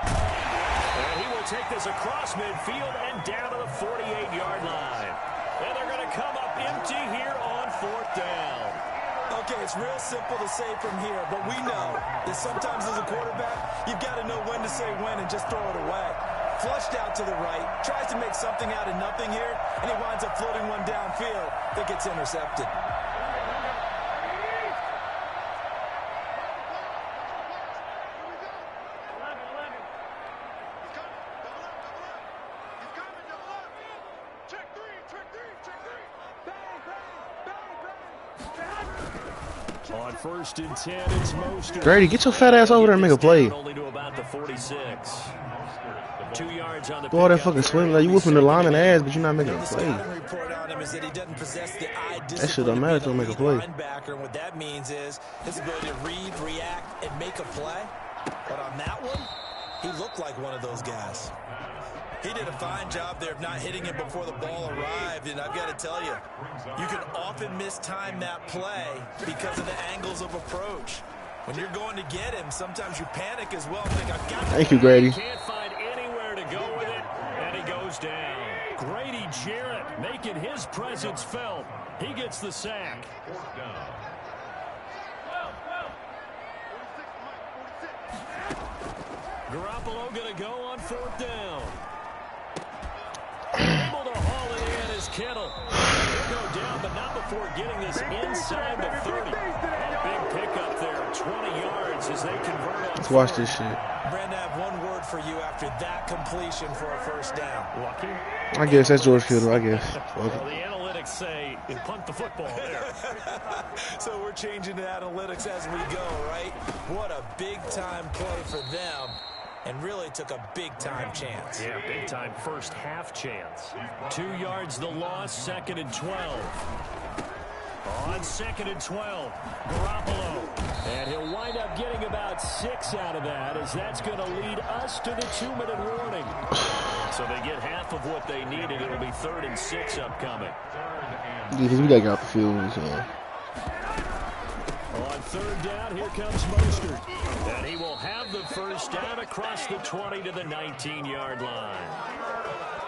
And he will take this across midfield and down to the 48-yard line. And they're going to come up empty here on 4th down. Okay, it's real simple to say from here, but we know that sometimes as a quarterback, you've got to know when to say when and just throw it away. Flushed out to the right, tries to make something out of nothing here, and he winds up floating one downfield that gets intercepted. On 1st and 10, it's Mostert. Grady, get your fat ass over there and make a play. Only to about the 46. 2 yards on the Boy, that fucking swing, like you whooping the lineman ass, but you're not making a play. That shit don't matter to make a play. And what that means is his ability to read, react, and make a play. But on that one, he looked like one of those guys. He did a fine job there of not hitting it before the ball arrived, and I've got to tell you, you can often mistime that play because of the angles of approach. When you're going to get him, sometimes you panic as well. Think, I've got Thank you, Grady. Can't find anywhere to go with it, and he goes down. Grady Jarrett making his presence felt. He gets the sack. Garoppolo going to go on 4th down. Able to haul it in is Kittle. He'll go down, but not before getting this inside the 30. A big pickup there, 20 yards as they convert on. Let's watch this shit. Brandon, I have one word for you after that completion for a 1st down. Lucky? I guess that's George Kittle, I guess. Well, the analytics say you punt the football there. So we're changing the analytics as we go, right? What a big-time play for them. And really took a big-time chance. Yeah, big-time first half chance. 2 yards the loss, 2nd and 12. On 2nd and 12, Garoppolo. And he'll wind up getting about 6 out of that, as that's going to lead us to the 2-minute warning. So they get half of what they needed. It'll be 3rd and 6 upcoming. Because we got to get out the field when we can. On 3rd down, here comes Mostert. And he will have the 1st down across the 20 to the 19-yard line.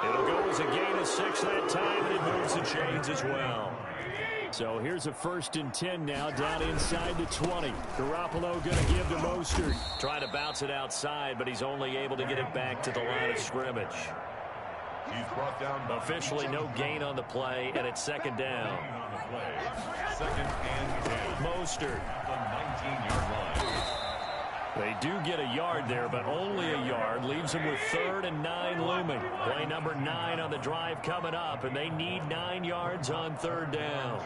It'll go as a gain of 6 that time, and it moves the chains as well. So here's a 1st and 10 now, down inside the 20. Garoppolo going to give to Mostert. Trying to bounce it outside, but he's only able to get it back to the line of scrimmage. He's brought down. Officially no gain on the play, and it's 2nd down. 2nd and 10. Mostert. The 19-yard line. They do get a yard there, but only a yard. Leaves them with 3rd and 9 looming. Play number 9 on the drive coming up, and they need 9 yards on 3rd down.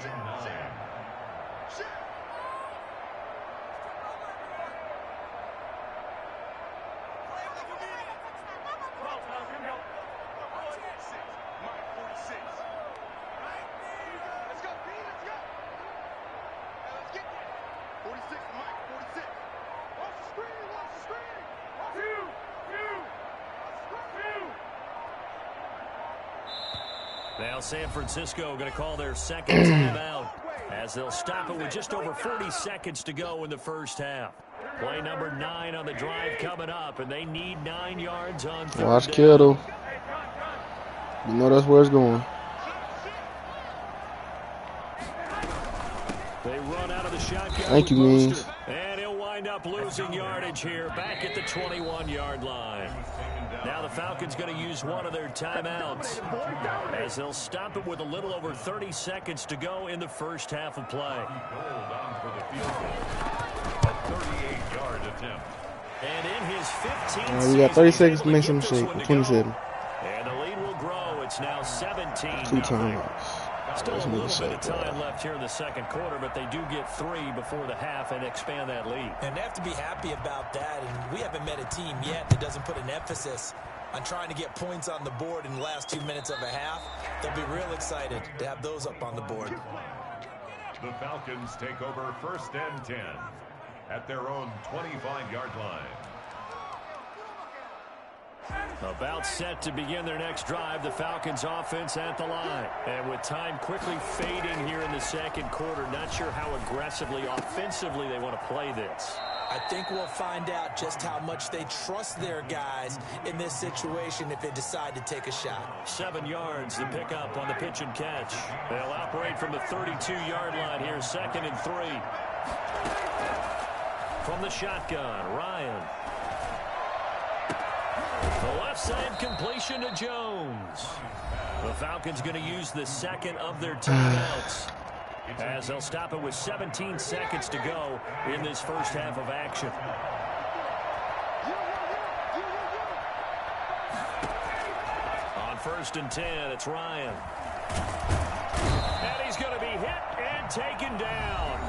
Now San Francisco going to call their second timeout as they'll stop it with just over 40 seconds to go in the first half. Play number 9 on the drive coming up, and they need 9 yards on third Watch down. Kittle. You know that's where it's going. They run out of the shotgun. Thank you, Means. And he'll wind up losing yardage here back at the 21-yard line. Now the Falcons going to use one of their timeouts as they'll stop it with a little over 30 seconds to go in the first half of play. A 38-yard attempt. And in his 15th We got 30 seconds to season, make he'll some get shake. this one to 27. go. And the lead will grow. It's now 17. 2 timeouts. Still a Let's little move bit of the shake, time left here in the second quarter, but they do get 3 before the half and expand that lead. And they have to be happy about that. And we haven't met a team yet that doesn't put an emphasis on trying to get points on the board in the last 2 minutes of a half. They'll be real excited to have those up on the board. The Falcons take over 1st and 10 at their own 25-yard line. About set to begin their next drive, the Falcons offense at the line. And with time quickly fading here in the second quarter, not sure how aggressively, offensively they want to play this. I think we'll find out just how much they trust their guys in this situation if they decide to take a shot. 7 yards, the pickup on the pitch and catch. They'll operate from the 32-yard line here, 2nd and 3. From the shotgun, Ryan. The left side completion to Jones. The Falcons going to use the second of their timeouts as they'll stop it with 17 seconds to go in this first half of action. On 1st and 10, it's Ryan. And he's going to be hit and taken down.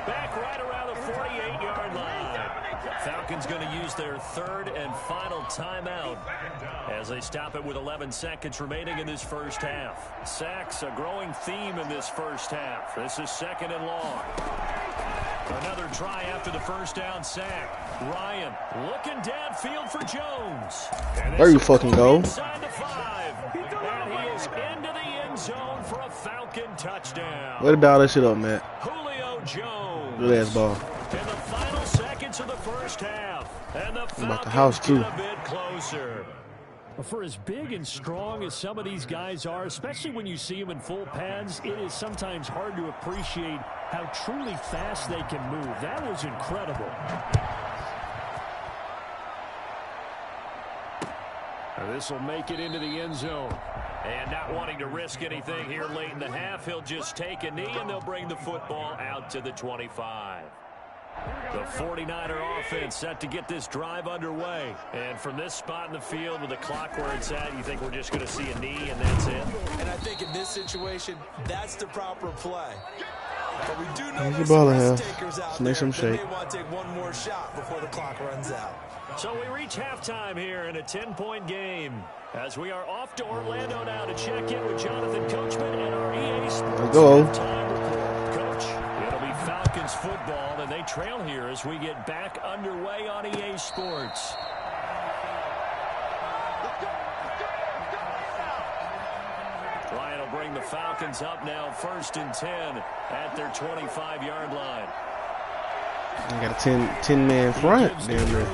Back right around the 48-yard line. Falcons going to use their 3rd and final timeout as they stop it with 11 seconds remaining in this first half. Sacks, a growing theme in this first half. This is 2nd and long. Another try after the first down sack. Ryan looking downfield for Jones. There you fucking go. Inside the 5. And he is into the end zone for a Falcon touchdown. Way to dial that shit up, Matt. Julio Jones. Good ass ball. In the final seconds of the first half. And the Falcons about the house, too. get a bit closer. For as big and strong as some of these guys are, especially when you see them in full pads, it is sometimes hard to appreciate how truly fast they can move. That was incredible. This will make it into the end zone. And not wanting to risk anything here late in the half, he'll just take a knee and they'll bring the football out to the 25. The 49er offense set to get this drive underway. And from this spot in the field with the clock where it's at, you think we're just going to see a knee and that's it? And I think in this situation, that's the proper play. But we do know Here's there's the ball some I have. risk takers out Let's there make some that shake. may want to take one more shot before the clock runs out. So we reach halftime here in a 10-point game as we are off to Orlando now to check in with Jonathan Coachman and our EA Sports Let's go. halftime report. Coach, it'll be Falcons football, and they trail here as we get back underway on EA Sports. Ryan will bring the Falcons up now 1st and 10 at their 25-yard line. I got a 10-man front down there.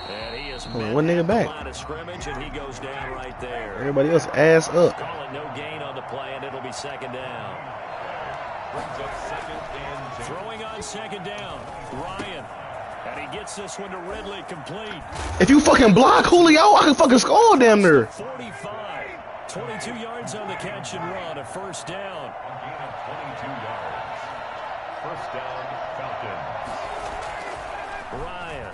And he is One nigga back. line of scrimmage, and he goes down right there. Everybody else ass up. Calling no gain on the play, and it'll be 2nd down. Brings up 2nd and 10. Throwing on 2nd down, Ryan. And he gets this one to Ridley, complete. If you fucking block Julio, I can fucking score damn near. 45, 22 yards on the catch and run, a 1st down. A gain of 22 yards. 1st down, Falcons. Ryan.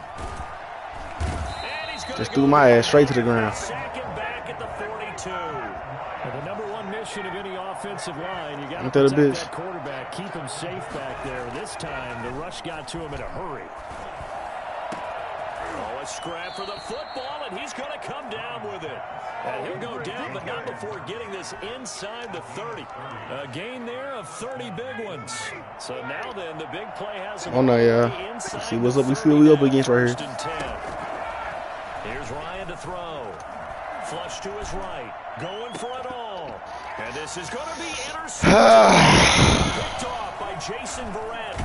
And he's gonna Just go threw my ass straight to the ground. Second back at the 42. And the number one mission of any offensive line, you got to Ain't that a protect bitch? that quarterback, keep him safe back there. This time, the rush got to him in a hurry. Oh, a scrap for the football, and he's going to come down with it. And he'll go down, but not before getting this inside the 30. A gain there of 30 big ones. So now then, the big play has him. Oh no, yeah. See what's up. We see what we up against right here. 1st and 10. Here's Ryan to throw. Flush to his right. Going for it all. And this is going to be intercepted. Picked off by Jason Verrett.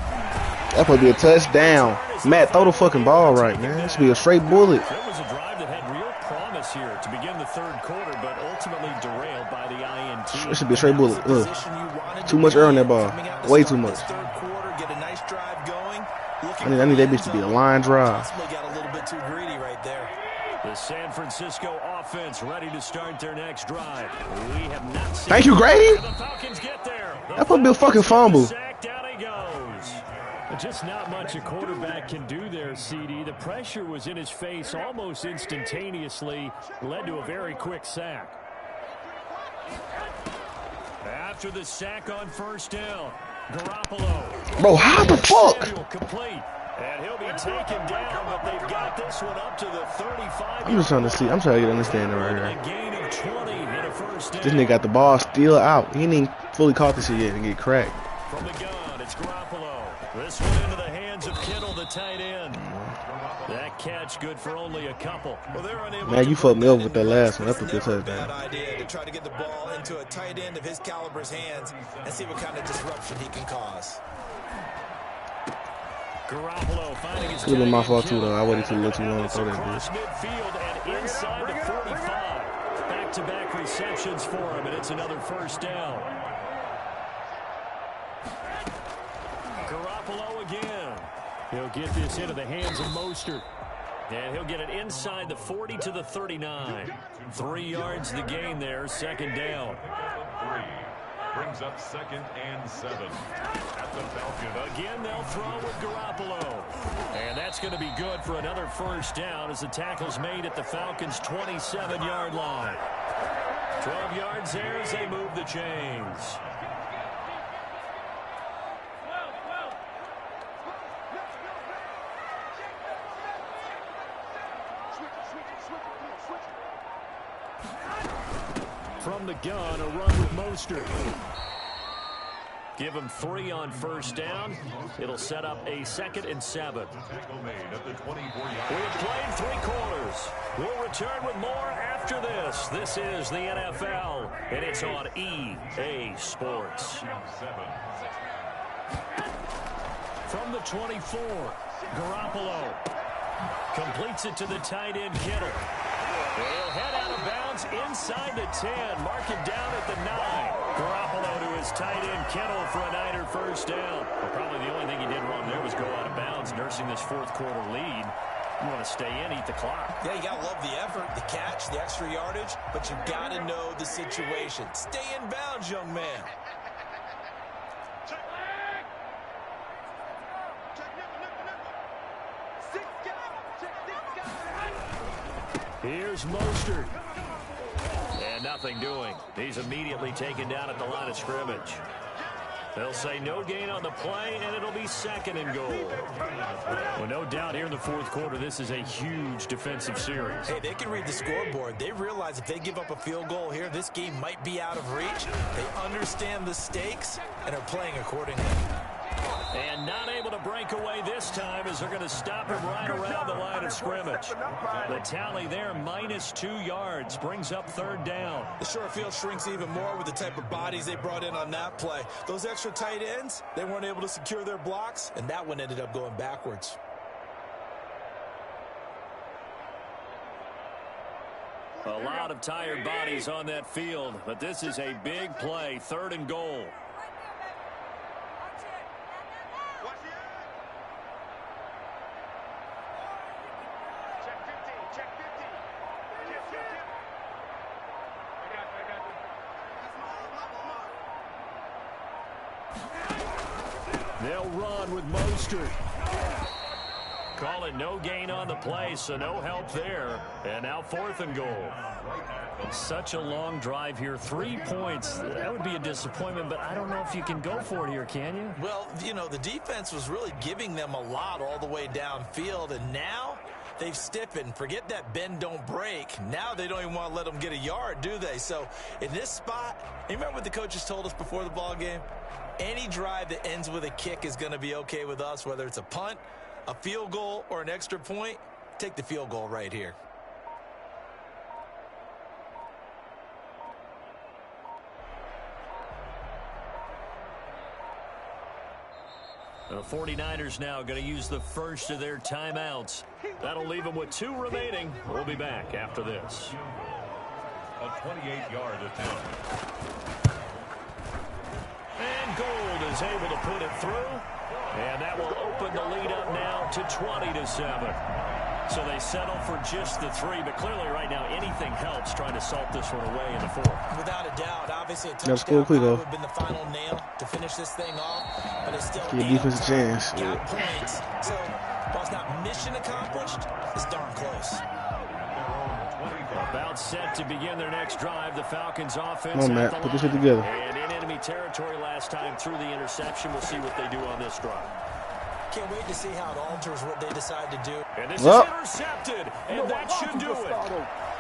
That would be a touchdown. Matt, throw the fucking ball right, man. This should be a straight bullet. It was a drive that had real promise here to begin the third quarter, but ultimately derailed by the INT. It should be a straight bullet. Too much air on that ball. Way too much. I need that bitch to be a line drive. Got a little bit too greedy right there. The San Francisco offense ready to start their next drive. We have not seen. Thank you, Grady. The Falcons get there. That would be a fucking fumble. Down he goes. Just not much a quarterback can do there, CD. The pressure was in his face almost instantaneously, led to a very quick sack. After the sack on first down, Garoppolo. Bro, how the fuck? Complete. And he'll be taken down, but they've got this one up to the 35. I'm just trying to see. I'm trying to get understanding right here. A gain of 20 and a first down. This nigga got the ball still out. He ain't even fully caught this shit yet and get cracked. From the gun, it's Garoppolo. This one into the hands of Kittle, the tight end. That catch good for only a couple. Well, they're unable. Man, you fucked me over with that last one. That's a good touchdown. Bad idea to try to get the ball into a tight end of his caliber's hands and see what kind of disruption he can cause. Garoppolo finding his. Could have been my fault too, though. I waited too long to throw that bitch. Midfield and inside the 45. Back-to-back receptions for him, and it's another first down. Garoppolo again. He'll get this into the hands of Mostert. And he'll get it inside the 40 to the 39. 3 yards the gain there, second down. Brings up 2nd and 7 at the Falcons. Again, they'll throw with Garoppolo. And that's going to be good for another first down as the tackle's made at the Falcons' 27-yard line. 12 yards there as they move the chains. From the gun, a run with Mostert. Give him 3 on first down. It'll set up a 2nd and 7. We have played 3 quarters. We'll return with more after this. This is the NFL, and it's on EA Sports. From the 24, Garoppolo completes it to the tight end, Kittle. He'll head out of bounds inside the 10. Mark it down at the 9. Garoppolo to his tight end, Kittle, for a Niner first down. Well, probably the only thing he did wrong there was go out of bounds, nursing this fourth quarter lead. You want to stay in, eat the clock. Yeah, you got to love the effort, the catch, the extra yardage, but you got to know the situation. Stay in bounds, young man. Here's Mostert. And nothing doing. He's immediately taken down at the line of scrimmage. They'll say no gain on the play, and it'll be 2nd and goal. Well, no doubt here in the fourth quarter, this is a huge defensive series. Hey, they can read the scoreboard. They realize if they give up a field goal here, this game might be out of reach. They understand the stakes and are playing accordingly. And not able to break away this time as they're going to stop him right around the line of scrimmage. The tally there, -2 yards, brings up 3rd down. The short field shrinks even more with the type of bodies they brought in on that play. Those extra tight ends, they weren't able to secure their blocks, and that one ended up going backwards. A lot of tired bodies on that field, but this is a big play, 3rd and goal. They'll run with Mostert. Call it no gain on the play, so no help there. And now 4th and goal. Such a long drive here. 3 points. That would be a disappointment, but I don't know if you can go for it here, can you? Well, you know, the defense was really giving them a lot all the way downfield, and now they've stiffened. Forget that bend, don't break. Now they don't even want to let them get a yard, do they? So in this spot, you remember what the coaches told us before the ball game? Any drive that ends with a kick is going to be okay with us, whether it's a punt, a field goal, or an extra point. Take the field goal right here. The 49ers now going to use the first of their timeouts. That'll leave them with 2 remaining. We'll be back after this. A 28-yard attempt. And Gold is able to put it through. And that will open the lead up now to 20-7. So they settle for just the 3, but clearly right now anything helps trying to salt this one away in the 4th. Without a doubt, obviously a That's touchdown cool, would have been the final nail to finish this thing off, but it's still give defense a chance. got points. So while it's not mission accomplished, it's darn close. About set to begin their next drive. The Falcons offense. Come on, Matt, put this shit together. And in enemy territory last time through the interception. We'll see what they do on this drive. Can't wait to see how it alters what they decide to do. And this is intercepted, and that should do it.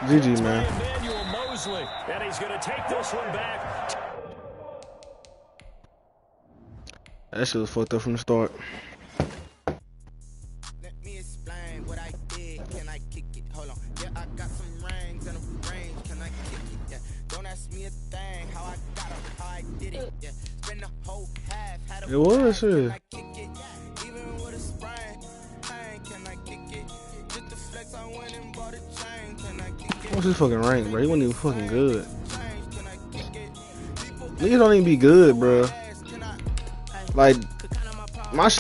GG, man. Emmanuel Mosley, and he's going to take this one back. That shit was fucked up from the start. Let me explain what I did. Can I kick it? Hold on. Yeah, I got some rings and a range. Can I kick it? Yeah. Don't ask me a thing. How I got it, how I did it. Yeah. Spend the whole half. Had a It was shit. Can I kick it? Even with a sprain. Can I kick it? Just the flex, I went and bought a chain. Can I kick it? What's his fucking rank, bro? He wasn't even fucking good. Can I kick it? Niggas don't even be good, bro. Like,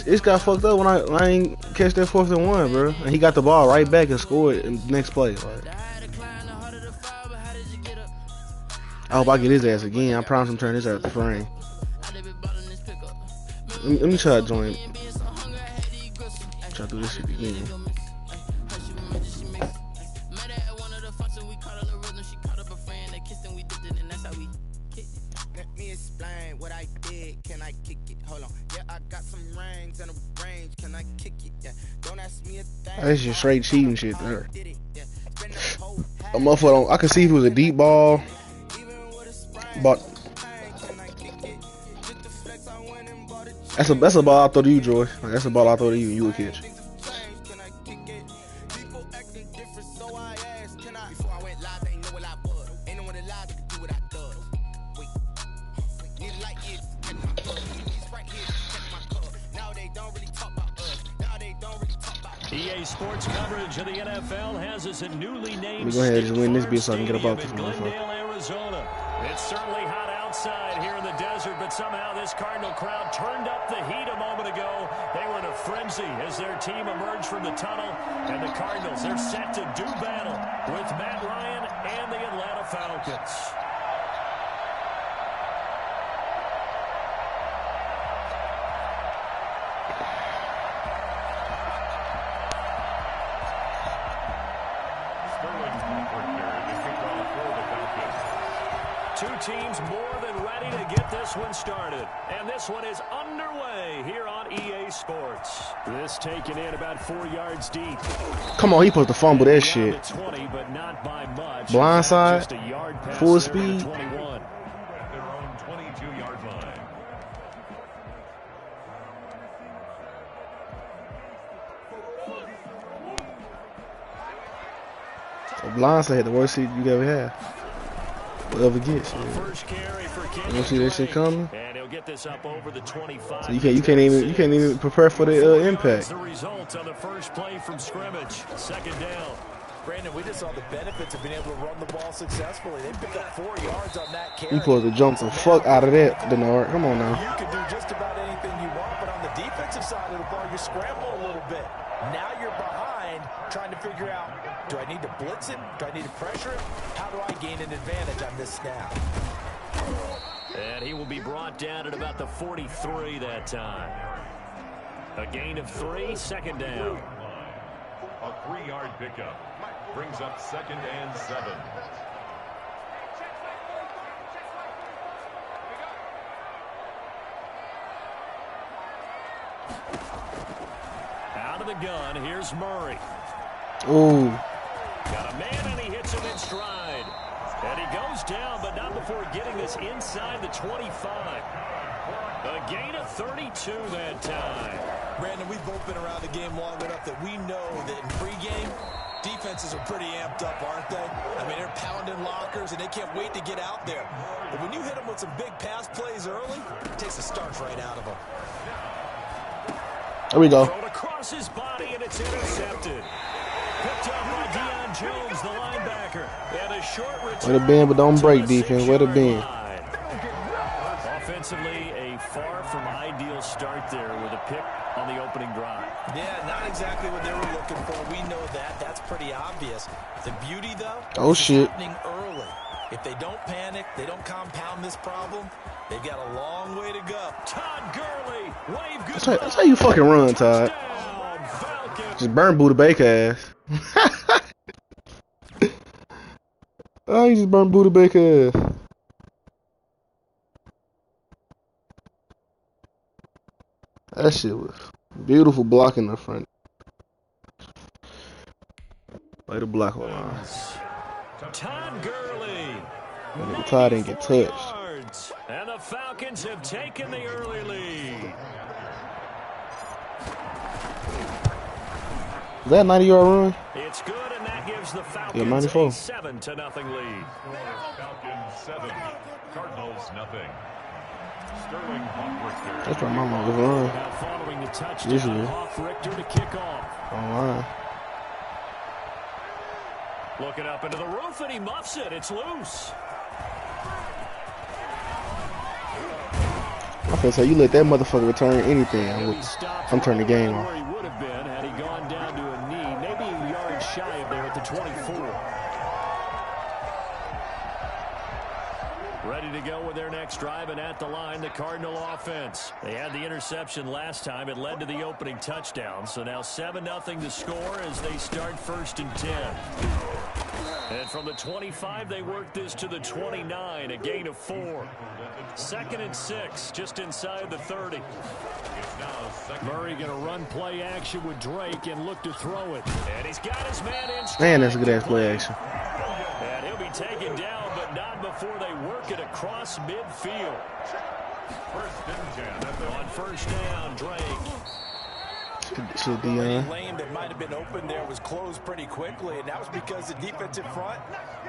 it got fucked up when I ain't catch that 4th and 1, bro. And he got the ball right back and scored in the next play. Like, I hope I get his ass again. I promise I'm turning his ass to frame. Let me try to join. Try to do this shit again. Let me explain what I did. Can I kick it? Hold on. Yeah, I got some rings and a range. Can I kick it? Yeah. Don't ask me a thing. That's just straight cheating shit there. A motherfucker, I could see if it was a deep ball, but that's a ball I throw to you, Joy. Like, that's a ball I throw to you, and you would catch. EA Sports coverage of the NFL has us a newly named. We're going to just win this bitch so I can get up off this motherfucker. Arizona. It's certainly hot outside here in the desert, but somehow this Cardinal crowd turned up the heat a moment ago. They were in a frenzy as their team emerged from the tunnel, and the Cardinals, they're set to do battle with Matt Ryan and the Atlanta Falcons. Two teams more than ready to get this one started. And this one is underway here on EA Sports. This taken in about 4 yards deep. Come on, he supposed to fumble that shit. 20, but not by much. Blindside, Just a yard pass full there speed. to 21. At their own 22-yard line. A blindside had the worst seat you ever had. Whatever gets. First carry for You don't see that shit coming? and he'll get this up over the 25. So you can't even prepare for the impact. The result on the first play from scrimmage. Second down. Brandon, we just saw the benefits of being able to run the ball successfully. They picked up 4 yards on that carry. You supposed to jump the fuck out of that, Denard. Come on now. You can do just about anything you want, but on the defensive side of the ball, you scramble a little bit. Now you're behind, trying to figure out, do I need to blitz him? Do I need to pressure him? How do I gain an advantage on this snap? And he will be brought down at about the 43 that time. A gain of 3, second down. A 3-yard pickup brings up 2nd and 7. Out of the gun, here's Murray. Ooh. Got a man, and he hits him in stride. And he goes down, but not before getting this inside the 25. A gain of 32 that time. Brandon, we've both been around the game long enough that we know that in pregame, defenses are pretty amped up, aren't they? I mean, they're pounding lockers, and they can't wait to get out there. But when you hit them with some big pass plays early, it takes the starch right out of them. There we go. Thrown across his body, and it's intercepted. Picked up by Deion Jones, the linebacker. And a short return. Where the bend, but don't break, to the defense. Where the 6-yard bend? line. Offensively, a far from ideal start there with a pick on the opening drive. Yeah, not exactly what they were looking for. We know that. That's pretty obvious. The beauty, though, Oh, is shit. happening early. If they don't panic, they don't compound this problem, they've got a long way to go. Todd Gurley, wave good. That's how you fucking run, Todd. Touchdown, Falcons. Just burn Buda Baker ass. Oh, you just burn Buda Baker ass. That shit was beautiful blocking in the front. Play the block line. Todd Gurley. Nigga Todd didn't get touched. Yards. And the Falcons have taken the early lead. Is that a 90-yard run? It's good, and that gives the Falcons Yeah, 94. a 7-0 lead. Falcons 7, Cardinals nothing. Sterling Hoffrichter. That's probably my longest run. Now following the touchdown, Usually. Hoff-Richter to kick off. Online. Looking up into the roof, and he muffs it. It's loose. I feel so you let that motherfucker return anything. He stopped I'm turning the game right off. where he would have been had he gone down to a knee, maybe a yard shy of there at the 24. Ready to go with their next drive, and at the line, the Cardinal offense. They had the interception last time. It led to the opening touchdown. So now 7-0 to score as they start 1st and 10. And from the 25, they work this to the 29, a gain of 4. 2nd and 6, just inside the 30. Murray going to run play action with Drake and look to throw it. And he's got his man in. Man, that's a good ass play action. And he'll be taken down, but not before they work it across midfield. 1st and 10. On 1st down, Drake. Shit, The Dion. lane that might have been open there was closed pretty quickly, and that was because the defensive front,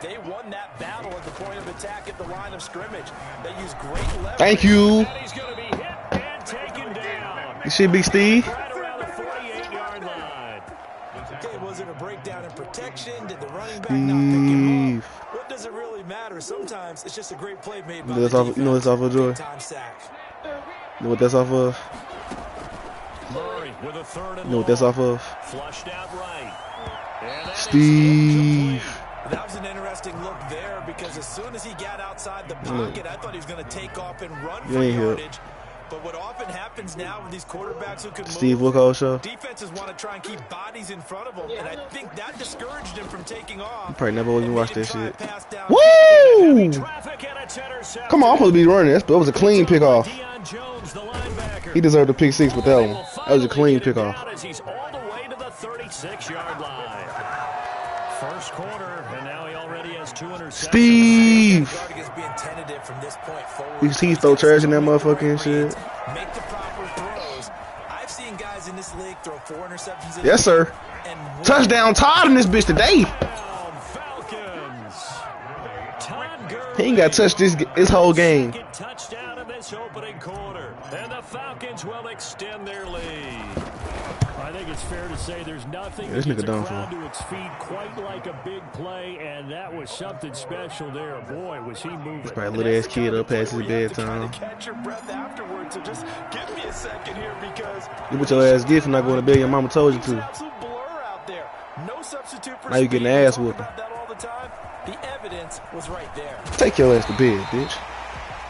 they won that battle at the point of attack at the line of scrimmage. They used great leverage. Thank you. And he's going to be hit and taken down. You should be Steve. Right around the 48-yard line. Okay, was it a breakdown in protection? Did the running back not pick him Steve. up? What does it really matter? Sometimes it's just a great play made by You know the that's off- you know defense. that's off of, Joy? Big-time sack. You know what that's off of? Murray with a 3rd and You know what that's off of? flushed out right. And that is Steve. incomplete. That was an interesting look there because as soon as he got outside the pocket, I thought he was going to take off and run You for ain't here. yardage. But what often happens now with these quarterbacks who can Steve move, Wilkos show. defenses want to try and keep bodies in front of them, and I think that discouraged him from taking off. You probably never even and watched made that him shit. try a pass down. Woo! Traffic and it's intercepted. Come on, I'm supposed to be running this, but it was a clean pickoff. Deion Jones, the linebacker. He deserved a pick 6 with that one. That was a clean pickoff. As he's all the way to the 36-yard line. First quarter, and now he already has 2 interceptions. Steve. Guard against being tentative from this point forward. You see he throw trash in that motherfucking shit. Make the proper throws. I've seen guys in this league throw 4 interceptions. in Yes, a game sir. and win. Touchdown Todd in this bitch today. Falcons. Todd Gurley. He ain't got touched this whole game. Second touchdown in this opening quarter. And the Falcons will extend their lead. I think it's fair to say there's nothing Yeah, this that gets nigga a done crowd for. to its feet quite like a big play, and that was something special there. Boy, was he moving. Probably a little ass kid up past his You have to bedtime. kinda catch your breath afterwards, so just give me a second here because You put your ass gift for not going to bed. Your mama told you it's an to. absolute blur out there. No substitute for Now you speed. getting the We ass talk whooping. about that all the time. The evidence was right there. Take your ass to bed, bitch.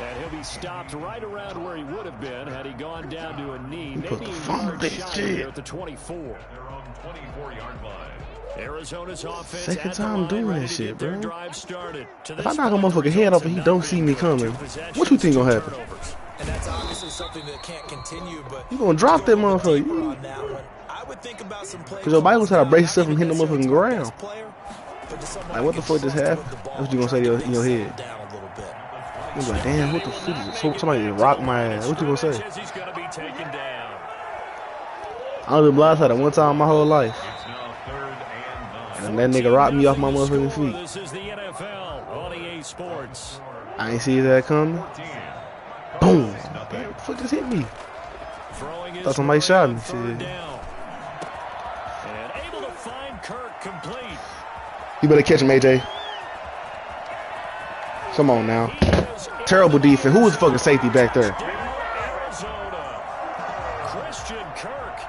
And he'll be stopped right around where he would have been had he gone down to a knee. supposed Maybe to a fumble yard that shy shit. there at the 24. Their own 24-yard line. Arizona's offense Second at the time line, doing ready that to shit, get their bro. drive started. To If I this knock a point, motherfucker the head off and he results don't have see not me been coming, two what possessions, you think gonna 2 happen? turnovers. And that's obviously something that can't continue, but You gonna drop that go a little motherfucker. deeper You- on that one. I would think about some plays. Cause your Bible try to brace yourself from Not hitting the even motherfucking necessarily to ground. the best player, but to someone Like, who what the can fuck just trust happened? with the ball, That's what you gonna say to your settle head. down a little bit. You was like, damn, what the fuck is it? So, somebody just rocked my ass. What you gonna say? Says he's gonna be taken down. I only been blindsided one time in my whole life. It's now 3rd and 9. And that nigga rocked me off my motherfucking Score. feet. This is the NFL on EA Sports. I ain't see that coming. 14. Boom. What the fuck just hit me? Thought somebody shot me. Shit. And able to find Kirk complete. You better catch him, AJ. Come on now. Terrible defense. Who was the fucking safety back there? Arizona. Christian Kirk.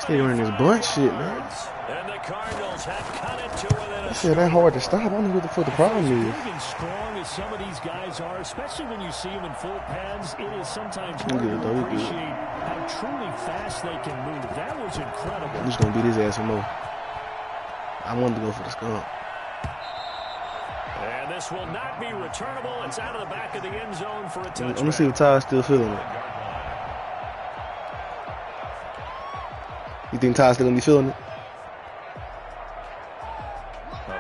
Stay in this bunch shit, man. And the Cardinals have cut it to within a Shit, that hard to stop. I don't know what the fuck the problem is. big and strong as some of these guys are, especially when you see them in full pads, it is sometimes hard good, to though. appreciate how truly fast they can move. That was incredible. I'm just gonna beat his ass some more. I wanted to go for the skunk. And this will not be returnable. It's out of the back of the end zone for a touchback. Let me see if Ty's still feeling it. You think Ty's still gonna be feeling it?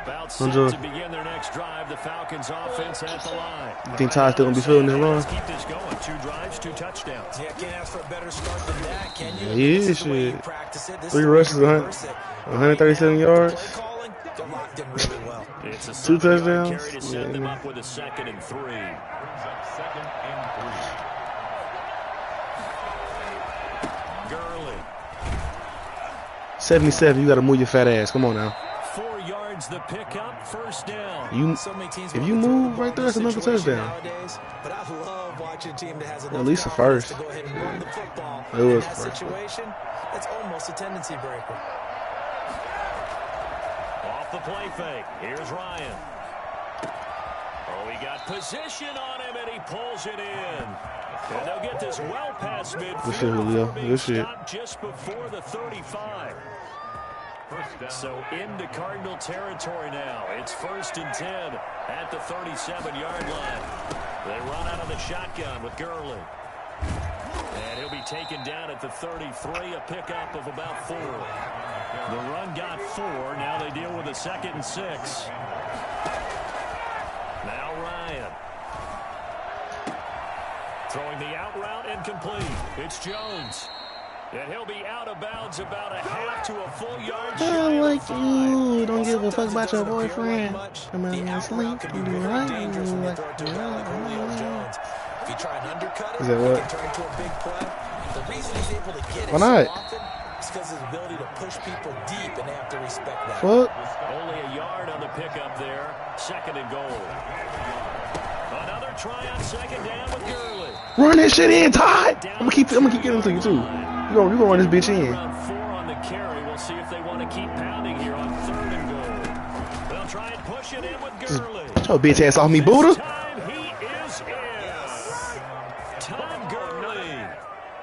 About set to begin their next drive. The Falcons offense at the line. You think Ty's still gonna be feeling this run? Let's keep this going. 2 drives, 2 touchdowns. Yeah, can't ask for a better start than that, can you? Yeah, he is, This the way you shit. practice it. This 3 is the way rushes, you rehearse it. 137 yards. Play calling, they're locked in really well. It's a 2 touchdowns. carry to set them up with a 2nd and 3. Brings up 2nd and 3. Gurley. 77. You gotta move your fat ass. Come on now. 4 yards the pickup, 1st down. You, So many teams if want you to throw the move ball right in there, this that's another situation touchdown. nowadays, but I love watching a team that has enough At least the confidence first. to go ahead and run the football. It was in that first. situation, that's almost a tendency breaker. Off the play fake. Here's Ryan. Oh, he got position on him, and he pulls it in. And they'll get this well past midfield. Good shit, Julio. before being Good shit. stopped just before the 35. So into Cardinal territory now. It's 1st and 10 at the 37-yard line. They run out of the shotgun with Gurley. And he'll be taken down at the 33, a pickup of about 4. The run got 4. Now they deal with a 2nd and 6. Now Ryan. Throwing the out route incomplete. It's Jones. And he'll be out of bounds about a half to a full yard. I like you. Don't give a fuck about your Sometimes it doesn't appear boyfriend. like much. I'm The in out sleep. route can be very dangerous when you throw it to a guy like Julio Jones. If you try and undercut it, Is that it what? can turn into a big play. The reason he's able to get it Why so not? often is because of his ability to push people deep, and they have to respect that. Fuck. Only a yard on the pickup there. 2nd and goal. Another try on 2nd down with Gurley. Run that shit in, Todd. I'm gonna keep getting to you too. You gonna run this bitch in. Around 4 on the carry. We'll see if they want to keep pounding here on 3rd and goal. They'll try and push it in with Gurley. Get your bitch ass off me, Buddha. This time he is in. Todd Gurley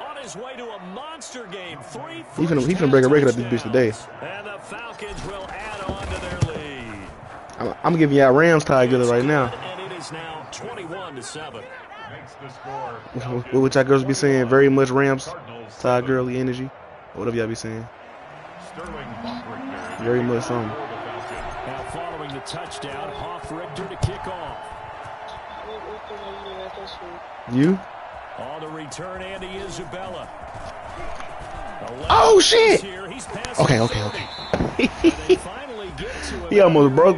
on his way to a monster game. 3 He finna break a record at this bitch today. And the Falcons will add on to their lead. I'm giving y'all Rams Ty Gurley right now. And it is now 21-7. Makes the score. What would y'all girls be saying? Very much Rams Ty Gurley energy. Whatever y'all be saying. Sterling Buckrichter. Very much something. For the Falcons. Now following the touchdown, Hoff Richter to kick off. You? On the return, Andy Isabella. Oh shit! Here. He's past Okay. the 30. And they finally get to him. He almost broke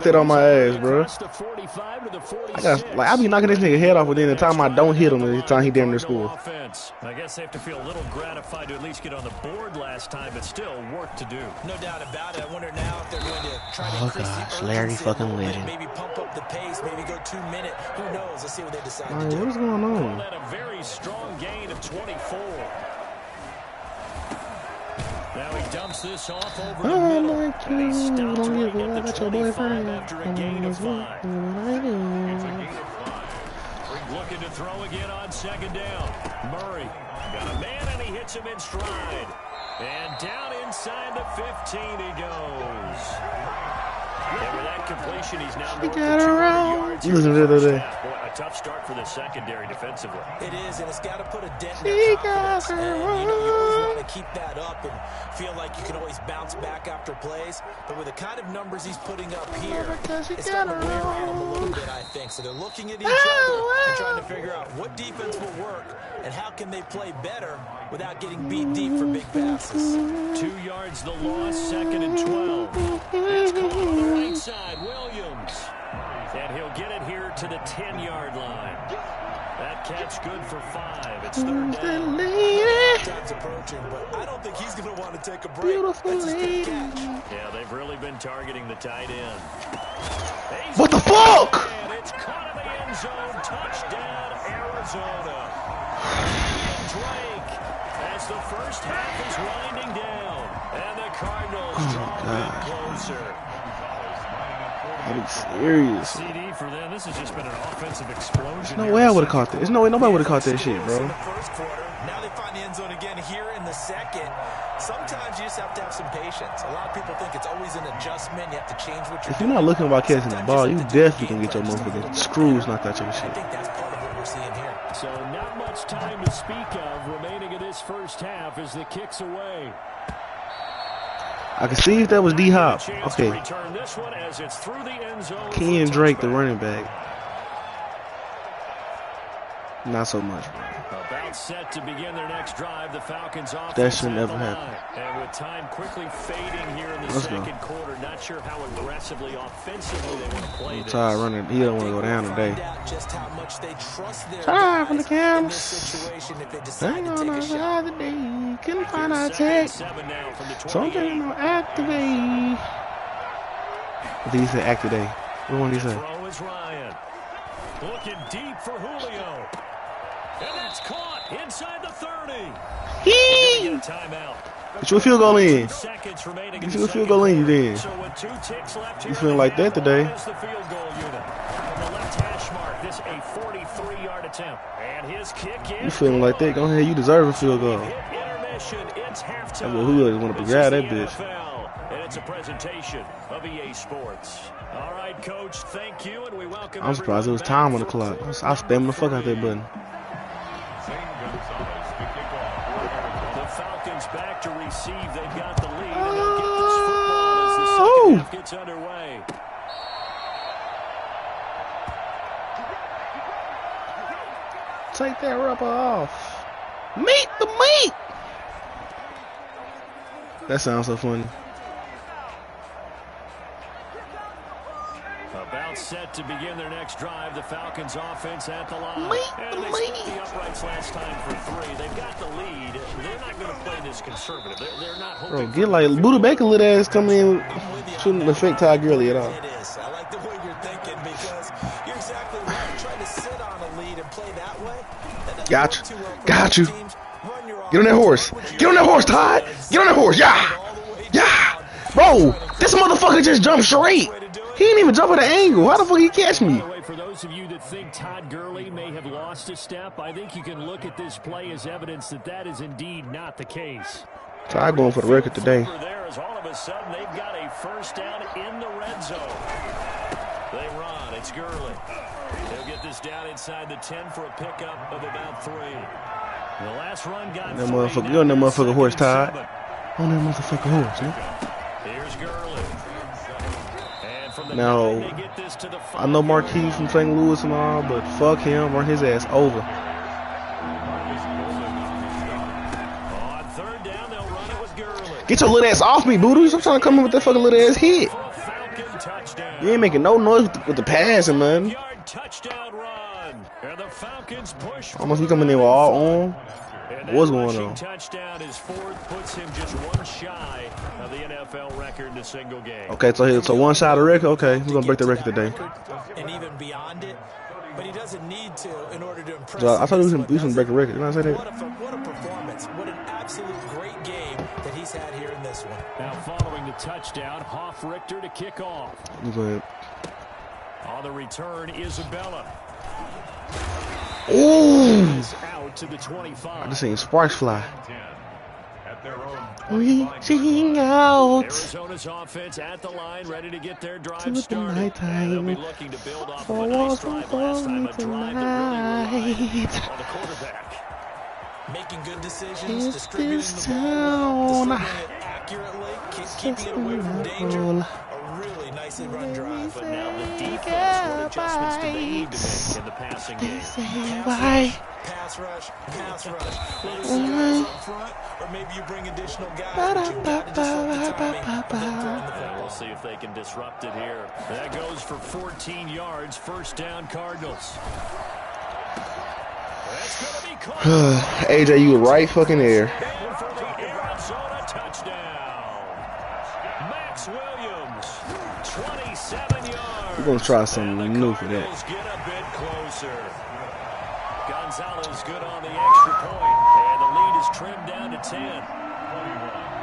that on my ass, bro. Across the 45 to the 46. I be knocking this nigga head off, but then the time I don't hit him, the time he damn near score. Offense. I guess they have to feel a little gratified to at least get on the board last time, but still work to do. No doubt about it. I wonder now if they're going to try to increase gosh, the Larry urgency a fucking little bit, legend. maybe pump up the pace, maybe go 2 minute. Who knows? Let's see what they decide Like, to do. what is going Call on? that a very strong gain of 24. Now he dumps this off over the I middle. like And he you. stops Don't right give a at fuck the about your 25 boyfriend. after a gain of 5. It's a gain of 5. Looking to throw again on 2nd down. Murray got a man and he hits him in stride. And down inside the 15 he goes. And with that completion, he's now north of 200 yards. You listen to that today. Boy, a tough start for the secondary defensively. It is, and it's got to put a dent in their confidence. And, you always want to keep that up and feel like you can always bounce back after plays. But with the kind of numbers he's putting up here, it's starting to wear on them a little bit, I think. So they're looking at each other and trying to figure out what defense will work and how can they play better without getting beat deep for big passes. 2 yards the loss, 2nd and 12. It's caught on the right side, Williams. And he'll get it here to the 10-yard line. That catch good for 5. It's 3rd down. Time's approaching, but I don't think he's going to want to take a break. Beautiful That's his fifth lady. catch. Yeah, they've really been targeting the tight end. What the fuck? And it's caught in the end zone. Touchdown, Arizona. Drake, as the first half is winding down, and the Cardinals draw it closer. Are you serious? CD for them. This has just been an offensive explosion. There's no way I would have caught that. There's no way nobody would have caught that shit, In bro. the first quarter, now they find the end zone again here in the second. Sometimes you just have to have some patience. A lot of people think it's always an adjustment. You have to change what you're If you're not looking about catching the ball, you Sometimes you have to definitely can get your game plan. motherfucking screws knocked out your I shit. think that's part of what we're seeing here. So not much time to speak of remaining in this first half as the kick's away. I can see if that was D-Hop. Okay. Return this one as it's through the end zone. Kenyon Drake, the running back. Not so much, bro. About set to begin their next drive, the Falcons offense. That should at never the happen. line. And with time quickly fading here in the Let's go. second quarter, not sure how aggressively, offensively they want to play this. Ty running. He don't want to go down today. Find out just how much they trust their Ty from the guys in cameras. this situation if they decide Hang to on take a the shot. other day. Couldn't find our Second and tech. 7 now from the 28. Something on activate. I think he said act today. What one did he say? Throw is Ryan. Looking deep for Julio. And that's caught inside the 30. Hee! Get a timeout. Get you a field goal in. Seconds remaining Get in you a the field second goal in, you quarter. then. So with 2 ticks left You here feeling in like the that half, today? is the field goal unit. From the left hash mark, this a 43-yard attempt. And his kick in. You feeling like that? Go ahead. You deserve a field goal. Hit intermission. It's halftime. That's what Julio want to This grab is that the bitch. NFL, and it's a presentation of EA Sports. All right, Coach, thank you, and we welcome I'm surprised it was everyone time on the back clock. for I was spamming the fuck out that button. Zane Gonzalez to kick off for Arizona. the Falcons back to receive. They've got the lead, and they'll get this football as the Oh! second half gets underway. Take that rubber off. Meet the meat. That sounds so funny. About set to begin their next drive, the Falcons offense at the line. Meet And the they split meat. the uprights last time for 3. They've got the lead. They're not going to play this conservative. They're not hoping Bro, for get like Buda Baker little ass coming in, shouldn't affect Ty Gurley at all. It is. I like the way you're thinking because you're exactly right. Trying to sit on a lead and play that way. That doesn't Got work you. too well for Got most you. teams. Run your Get on that offense. horse. Run with Get on that horse, Todd. Get on that horse. Yeah. all the way Yeah. down. Bro, this motherfucker just jumped straight. He didn't even jump at an angle. How the fuck he catch By me? the way, for those of you that think Todd Gurley may have lost a step, I think you can look at this play as evidence that that is indeed not the case. Ty going for the record today. There is all of a sudden they've got a first down in the red zone. They run. It's Gurley. They'll get this down inside the 10 for a pickup of about 3. The last run got That 3. motherfucker, you on that Now motherfucker horse, second and Todd. 7. On that motherfucking horse, nigga. Here's Gurley. And from the Now, 9, they get this to the 5. I know Marquise from St. Louis and all, but fuck him, run his ass over. On 3rd down, they'll run it with Gurley. Get your little ass off me, Boodoo. I'm trying to come in with that fucking little ass hit. For a Falcon touchdown. You ain't making no noise with the passing, man. Yard touchdown run. And the Falcons push. Almost he coming in with all on. And that What's going rushing on? touchdown is 4th, puts him just 1 shy of the NFL record in a single game. Okay, so one shot of record. Okay, we're gonna break the record today. And even beyond it, but he doesn't need to in order to impress. So I thought we was against gonna what break a record. Didn't I say that? What a performance. What an absolute great game that he's had here in this one. Now following the touchdown, Hoff Richter to kick off. I'm going. On the return, Isabella. Ooh! Is out to the 25. I just seen sparks fly. 10 at their own Reaching out Arizona's offense at the line, ready to get their drive to the started. nighttime. They'll be looking to build off of For a nice walls drive will last fall time, me a drive that really relied tonight. on the quarterback. Making good decisions, It's distributing this the ball well, town. distributing it accurately, keeping it away from danger. A really nicely run drive. But now the defense, what adjustments do they need to make in the passing game? Why? Pass rush, pass rush. Little guys up front, or maybe you bring additional guys, but you've got to disrupt the timing of them throwing the And we'll football. see if they can disrupt it here. That goes for 14 yards. First down, Cardinals. AJ, you were right fucking there. And for the Arizona touchdown, Max Williams, 27 yards. We're gonna try something new for that. Cardinals get a bit closer. Gonzalez good on the extra point, and the lead is trimmed down to 10.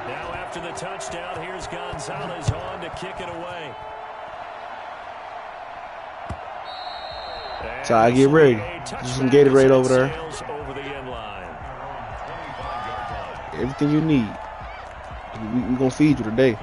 Now after the touchdown, here's Gonzalez on to kick it away. So I get ready. Just some Gatorade over there. Over the end line. Everything you need. We're gonna feed you today.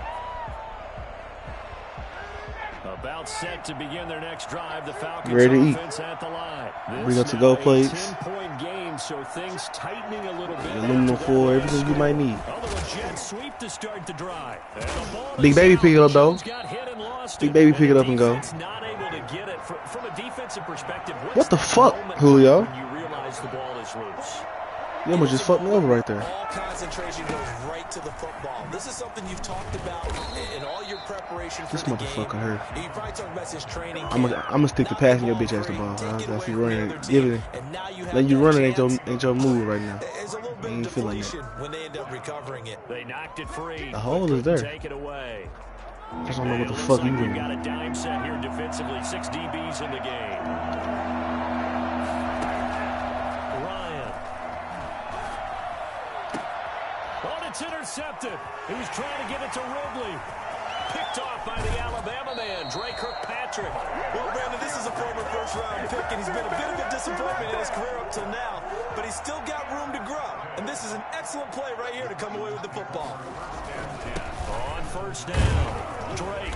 About set to begin their next drive. The Falcons Ready to eat. offense at the line. Bring up to go plates. 10-point game, so things tightening a little bit. Aluminum foil, everything you might need. Although a jet sweep to start the drive. And the ball Big is baby out. pick it up though. Got hit and lost Big it. baby And pick it the up and go. defense not able to get it. From a defensive perspective, What the what's fuck, moment Julio? when you realize the ball is loose? You almost just fucked me over right there. All concentration goes right to the football. This is something you've talked about in all your preparation for This the game. motherfucker hurt. You probably talked about his training. I'm gonna stick to passing your bitch ass the ball. If you running it, give it. Letting you run it ain't your move right now. There's a little bit You ain't of feeling deflation it. when they end up recovering it. They knocked it free. The hole is there. Take it away. Just don't know what the And it fuck looks you like we've doing. got a dime set here defensively. 6 DBs in the game. Ryan. Oh, it's intercepted. He was trying to get it to Ridley. Picked off by the Alabama man, Drake Kirkpatrick. Well, Brandon, this is a former first-round pick, and he's been a bit of a disappointment in his career up till now, but he's still got room to grow. And this is an excellent play right here to come away with the football. On first down, Drake.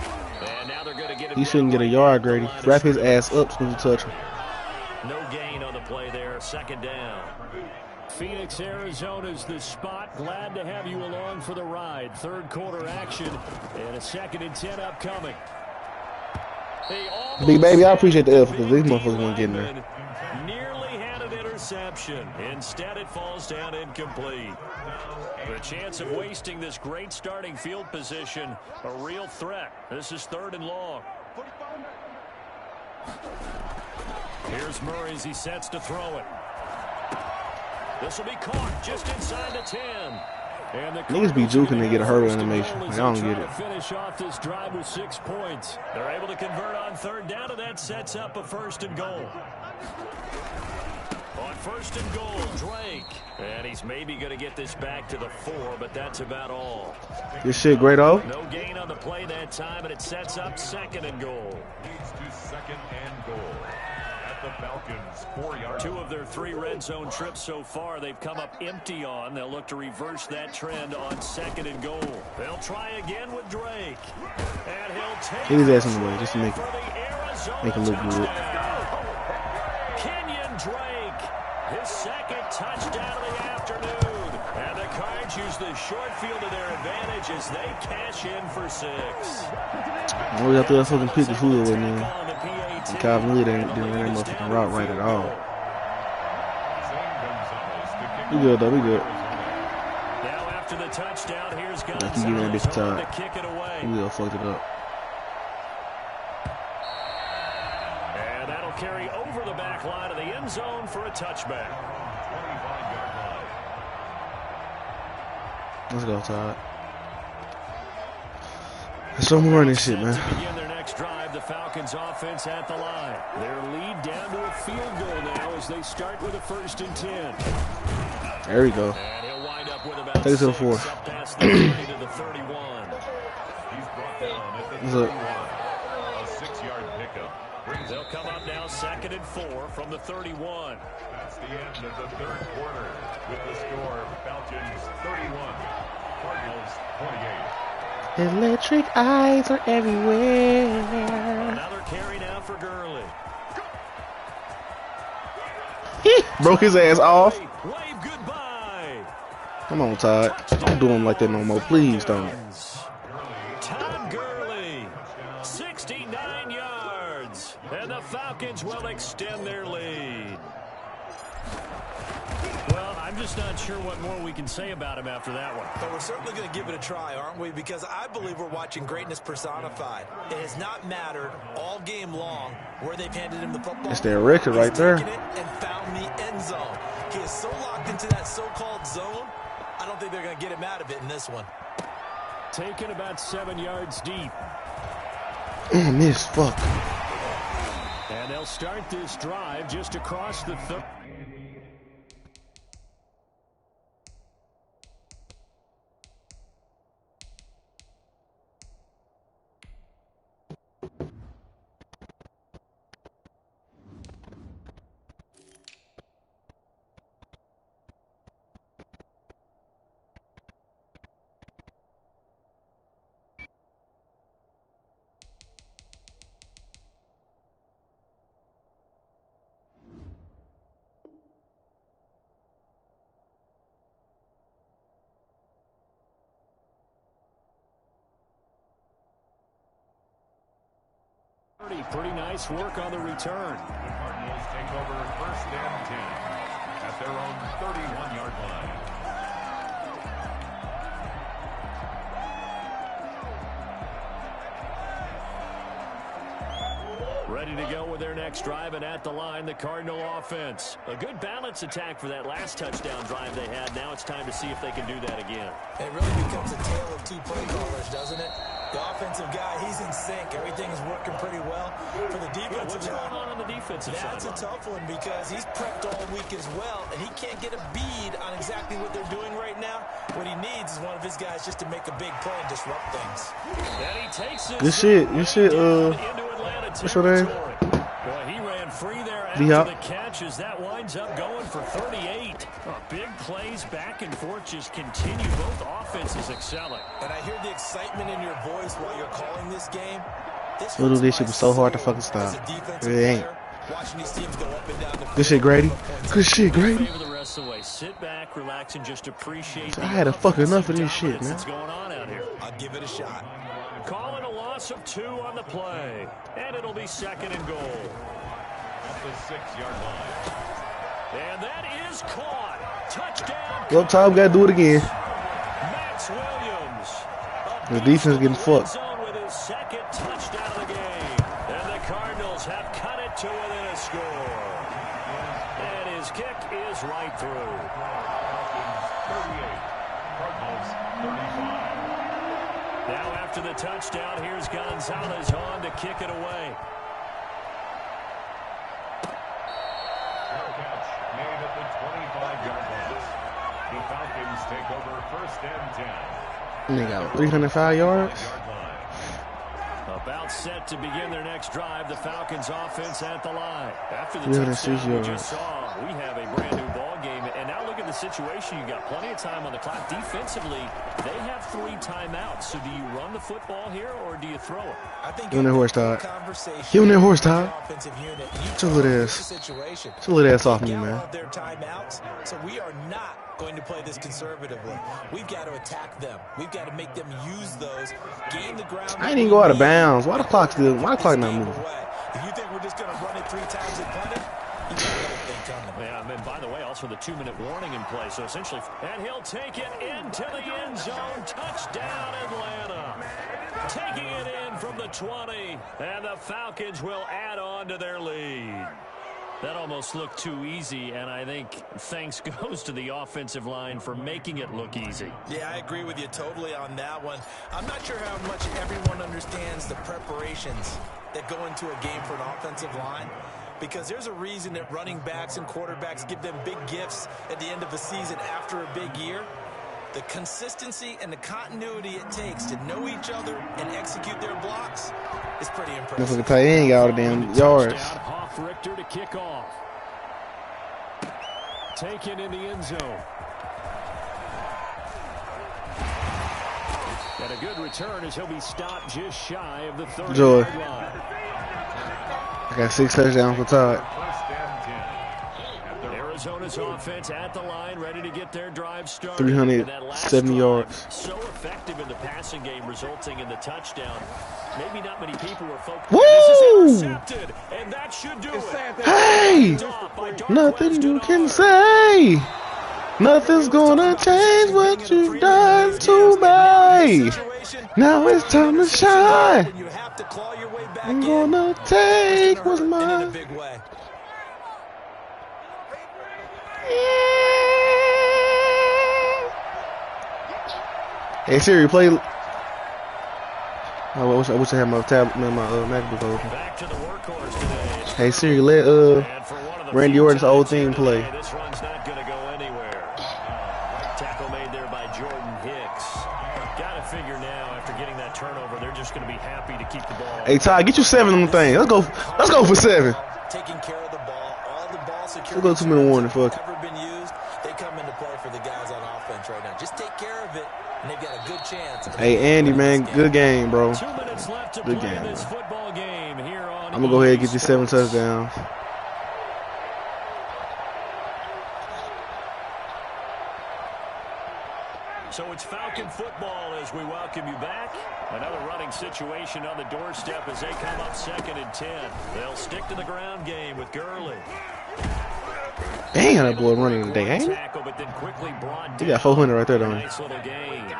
And now they're going to get it. He shouldn't get a yard, Grady. Wrap his ass up as soon as you touch him. No gain on the play there. Second down. Phoenix, Arizona's the spot. Glad to have you along for the ride. Third quarter action and a 2nd and 10 upcoming. Big baby, I appreciate the effort because these motherfuckers won't get in there. Nearly had an interception. Instead, it falls down incomplete. The chance of wasting this great starting field position, a real threat. This is 3rd and long. Here's Murray as he sets to throw it. This will be caught just inside the 10. And the Niggas be juking and get a hurdle animation. Like, I don't get it. Finish off this drive with 6 points. They're able to convert on 3rd down, and that sets up a 1st and goal. On 1st and goal, Drake. And he's maybe going to get this back to the 4, but that's about all. This shit great, oh. No gain on the play that time, and it sets up 2nd and goal. Leads to 2nd and goal. The Falcons, 4-yard. 2 of their 3 red zone trips so far, they've come up empty on. They'll look to reverse that trend on 2nd and goal. They'll try again with Drake. And he'll take Get his ass in the way just to make for the Arizona it look good. touchdown. Kenyon Drake, his 2nd touchdown of the afternoon. And the Cards use the short field to their advantage as they cash in for 6. All we got to do is fucking pick the Julio in there. And Calvin Lee didn't run that motherfucking route right at all. We good though, we good. Now after the touchdown, here's I keep giving that bitch Gonzalez time. to kick it away. Julio fucked it up. And that'll carry over the back line of the end zone for a touchback. 25-yard line. Let's go, Todd. Let's show me running shit, man. To begin their next drive, the Falcons offense at the line. Their lead down to a field goal now as they start with a 1st and 10. There we go. And he'll wind up with about Take it to the 6 4th. up past the 30 to the 31. He's brought down at the What's 31. up? A 6-yard pickup. Brings They'll come up now 2nd and 4 from the 31. That's the end of the 3rd quarter with the score Falcons 31, Cardinals 28. Electric eyes are everywhere. Another carry now for Gurley. Broke his ass off. Wave goodbye. Come on, Todd. Don't do him like that no more. Please don't. Todd Gurley, 69 yards. And the Falcons will extend their lead. Well, I'm just not sure what more we can say about him after that one. But we're certainly going to give it a try, aren't we? Because I believe we're watching greatness personified. It has not mattered all game long where they've handed him the football. It's their record right there. He's taken it and found the end zone. He is so locked into that so-called zone, I don't think they're going to get him out of it in this one. Taken about 7 yards deep. Miss, fuck. And they'll start this drive just across the 30. Pretty nice work on the return. The Cardinals take over 1st and 10 at their own 31-yard line. Ready to go with their next drive, and at the line, the Cardinal offense. A good balance attack for that last touchdown drive they had. Now it's time to see if they can do that again. It really becomes a tale of two play callers, doesn't it? The offensive guy, he's in sync. Everything is working pretty well. For the defensive What's going on the defensive side? That's a tough one because he's prepped all week as well, and he can't get a bead on exactly what they're doing right now. What he needs is one of his guys just to make a big play and disrupt things. And he takes Good shit. Good shit. What's your name? Boy, he ran free there after the catch as that winds up going for 38. Big plays back and forth just continue. Both offenses excelling. And I hear the excitement in your voice while you're calling this game. Little this shit was so hard to fucking stop. It ain't. Good shit, Grady. Good shit, Grady. Sit back, relax, and just appreciate. I had a fucking enough of this shit, man. What's going on out here? I'll give it a shot. Calling a loss of 2 on the play, and it'll be 2nd and goal. At the 6-yard line. And that is caught. Touchdown. Well, Tom got to do it again. Max Williams. The defense getting fucked. With his 2nd touchdown of the game. And the Cardinals have cut it to within a score. And his kick is right through. 38. Cardinals 35. Now after the touchdown, here's Gonzalez on to kick it away. Catch made at the 25-yard line. The Falcons take over 1st and 10. They got 305 yards. About set to begin their next drive. The Falcons offense at the line. After the 306 touchdown we yards. just saw, we have a brand new ball game. And now look at the situation. You've got plenty of time on the clock. Defensively, they have 3 timeouts. So do you run the football here or do you throw it? I think Give him that horse, Todd. Give him that horse, Todd. Chill ass. Chill ass off me, man. Their timeouts, so we are not going to play this conservatively. We've got to attack them. We've got to make them use those, gain the ground. I ain't even go out of bounds. Why the clock still? Why the clock not moving? If you think we're just going to run it 3 times and punt it, you got another thing coming. Yeah, and by the way, also the 2-minute warning in play. So essentially, and he'll take it into the end zone. Touchdown, Atlanta. Taking it in from the 20, and the Falcons will add on to their lead. That almost looked too easy, and I think thanks goes to the offensive line for making it look easy. Yeah, I agree with you totally on that one. I'm not sure how much everyone understands the preparations that go into a game for an offensive line, because there's a reason that running backs and quarterbacks give them big gifts at the end of the season after a big year. The consistency and the continuity it takes to know each other and execute their blocks is pretty impressive. Look at tight end got all the damn yards. Hoff Richter to kick off. Taken in the end zone. And a good return as he'll be stopped just shy of the 30-yard line. I got 6 touchdowns for Todd. Arizona's offense at the line, ready to get their drive started. 370 yards. So effective in the passing game, resulting in the touchdown. Maybe not many people were focused. Woo! This is intercepted, and that should do it. Hey! Nothing you can say. Nothing's gonna change what you've done to me. Now it's time to shine. I'm gonna take what's mine. Hey Siri, play. I wish I had my tablet, my MacBook open. Back to the workhorse today. Hey Siri, let And for one of the Randy few Orton's old times here theme play. today, this run's not going to go anywhere. Tackle made there by Jordan Hicks. Got to figure now, after getting that turnover, they're just going to be happy to keep the ball. Hey Ty, get you 7 on the thing. Let's go for 7. Taking care of the ball, all the ball security. We'll go 2 minute warning, fuck. Ever been used? They come into play for the guys on offense right now. Just take care of it, and they've got a good chance. Hey Andy, man, good game, bro. 2 minutes left to Good play game, this bro. football game here on I'm gonna go ahead and EA get you 7 Sports. touchdowns. So it's Falcon football as we welcome you back. Another running situation on the doorstep as they come up 2nd and 10. They'll stick to the ground game with Gurley. Damn, that boy running today, ain't it? Tackle, but then quickly brought He down. got 400 right there, don't he? Nice little gain.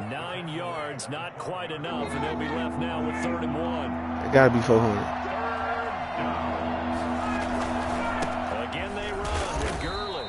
9 yards, not quite enough, and they'll be left now with 3rd and 1. It gotta be 400. Again they run with Gurley.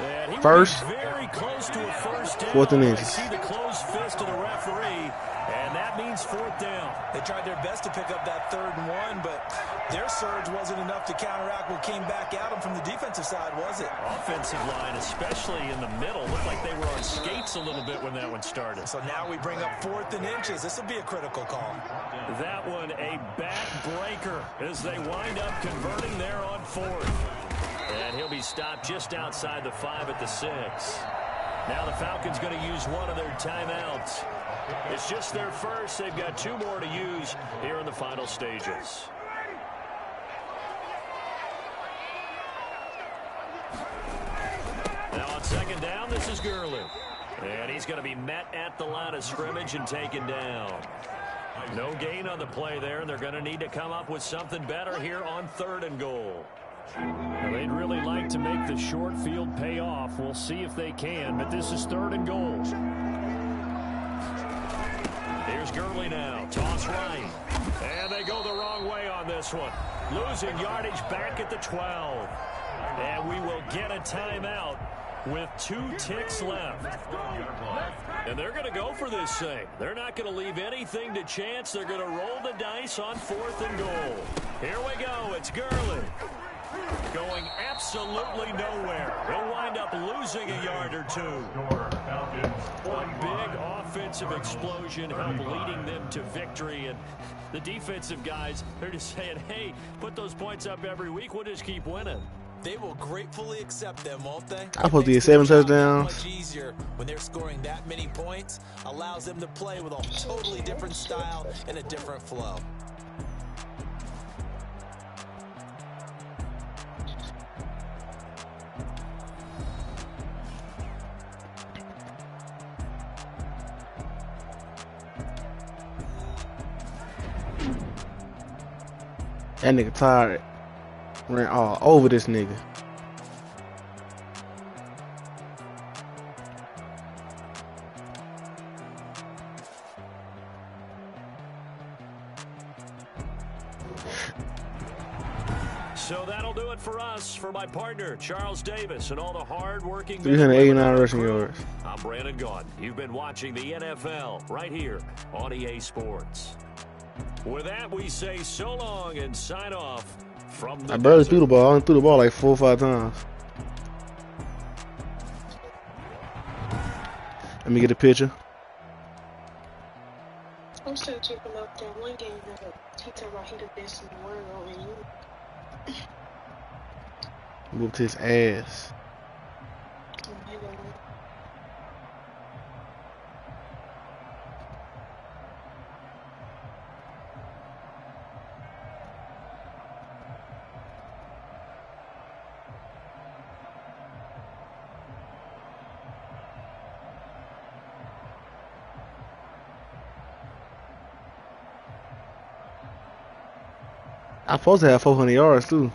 And he First. was very close to a first down. 4th and I inches. see the closed fist of the referee, and that means 4th down. They tried their best to pick up that 3rd and 1, but their surge wasn't enough to counteract what came back at them from the defensive side, was it? Offensive line, especially in the middle, looked like they were on skates a little bit when that one started. So now we bring up 4th and inches. This will be a critical call. That one a backbreaker as they wind up converting there on 4th. And he'll be stopped just outside the 5 at the 6. Now the Falcons going to use one of their timeouts. It's just their first. They've got 2 more to use here in the final stages. Now on 2nd down, this is Gurley. And he's going to be met at the line of scrimmage and taken down. No gain on the play there, and they're going to need to come up with something better here on 3rd and goal. Well, they'd really like to make the short field pay off. We'll see if they can, but this is 3rd and goal. Here's Gurley now. Toss right. And they go the wrong way on this one. Losing yardage back at the 12. And we will get a timeout with 2 ticks left. And they're going to go for this thing. They're not going to leave anything to chance. They're going to roll the dice on 4th and goal. Here we go. It's Gurley. Going absolutely nowhere. He'll wind up losing a yard or 2. A big offensive explosion helped leading them to victory. And the defensive guys, they're just saying, hey, put those points up every week. We'll just keep winning. They will gratefully accept them, won't they? I'm supposed to get 7 touchdowns. Much easier when they're scoring that many points. Allows them to play with a totally different style and a different flow. That nigga tired. Ran all over this nigga. So that'll do it for us. For my partner, Charles Davis, and all the hard-working 389 rushing yards. I'm Brandon God. You've been watching the NFL right here on EA Sports. With that, we say so long and sign off from the I barely desert. threw the ball. I only threw the ball like 4 or 5 times. Let me get a picture. I'm still tripping off that one game that he talking about he the best in the world, and you. Whooped his ass. I'm supposed to have 400 yards too.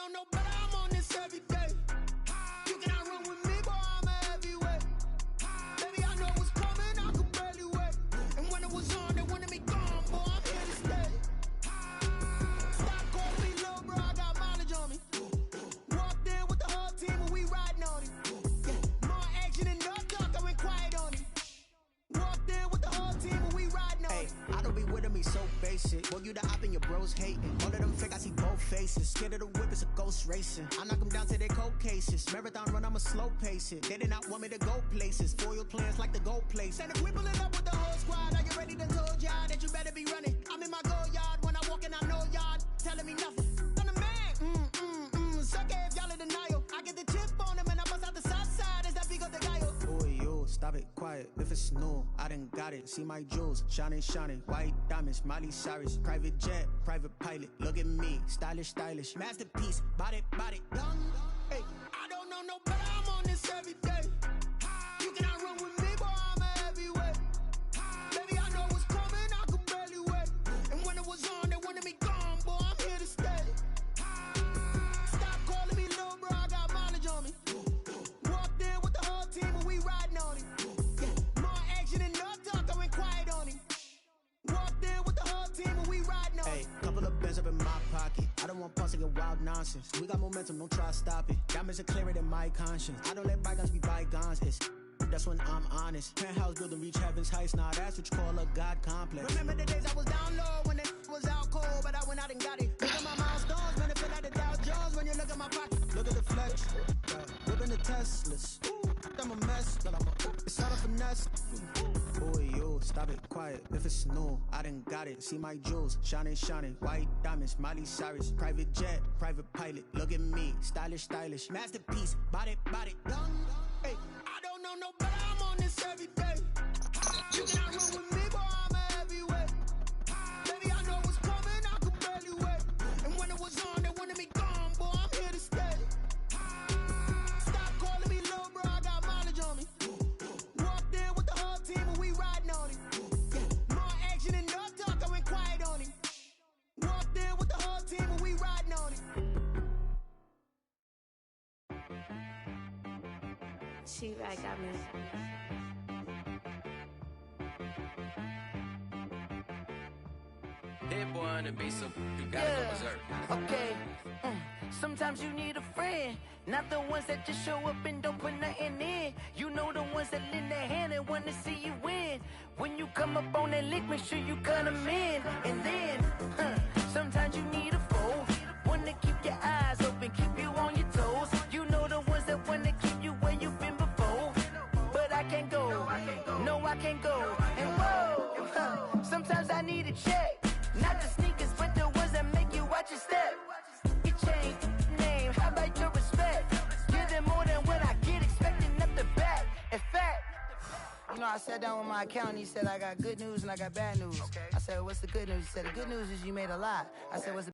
know no better, I'm on this every day. You cannot run with me, boy, I'm a heavyweight. Baby, I know what's coming, I could barely wait. And when it was on, they wanted me gone, boy, I'm here to stay. Stop calling me little bro, I got mileage on me. Walked in with the whole team and we riding on it. Yeah, more action than no talk, I went quiet on it. Walked in with the whole team and we riding on it. I don't be with me so basic. Boy, you the op and your bros hating. All of them fake, I see both faces. Scared of the whip, it's a ghost racing. I knock them down to their cold cases. Marathon run, I'ma slow pace it. They did not want me to go places. Foil plans like the gold place. And if we pulling up with the whole squad, are you ready to told y'all that you better be running? I'm in my go yard, when I walk in, I know y'all telling me nothing. I'm the man, suck it if y'all in denial. I get the chip on them and I bust out the south side, is that big of the guy? Boy, yo, stop it, quiet. If it's new, I done got it. See my jewels, shining, shining. White diamonds, Miley Cyrus. Private jet, private pilot. Look at me, stylish, stylish. Masterpiece, body, young. Hey, I don't know no better, I'm on this every day. You cannot run with me, boy, I'm a heavyweight. Baby, I know what's coming, I could barely wait. And when it was on, they wanted me gone, boy, I'm here to stay. Stop calling me little bro, I got mileage on me. Walked in with the whole team and we riding on it. Yeah, more action than no talk, I went quiet on it. Walked in with the whole team and we riding on it. Hey, couple of bins up in my pocket. I don't want pulse to get wild nonsense. We got momentum, don't try to stop it. Diamonds are clearer than my conscience. I don't let bygones be bygones. That's when I'm honest. Penthouse building reach heaven's heights. Now that's what you call a God complex. Remember the days I was down low when it was out cold, but I went out and got it. Look at my milestones, man, it feel like the Dow Jones when you look at my pocket. Look at the flex, whipping the Teslas. I'm a mess, it's not a finesse. Boy, yo, stop it, quiet. If it's new, I done got it. See my jewels, shining, shining. White diamonds, Miley Cyrus. Private jet, private pilot. Look at me, stylish, stylish. Masterpiece, body, young. Hey, I don't know no better, I'm on this every day. You cannot run with me, boy, I'm a heavyweight. Baby, I know what's coming, I could barely wait. And when it was on, they wanted me gone, boy, I'm here to stay. Stop calling me little bro, I got mileage on me. Walked in with the whole team and we riding on it. Yeah, more action than no talk, I went quiet on it. Walked in with the whole team and we riding on it. She right got me. That boy on the beat, so you gotta go berserk. Okay. Sometimes you need a friend, not the ones that just show up and don't put nothing in. You know the ones that lend their hand and want to see you win. When you come up on that lick, make sure you cut them in. And then, sometimes you need a foe, one to keep your eyes open, keep you on your toes. You know the ones that want to keep you where you've been before. But I can't go, no I can't go. And whoa, sometimes I need a check. Not the sneakers, but the ones that make you watch your step. You change name, how about your respect? Give them more than what I get, expecting up the back. In fact, you know, I sat down with my accountant, he said I got good news and I got bad news. I said, what's the good news? He said, the good news is you made a lot. I said, what's the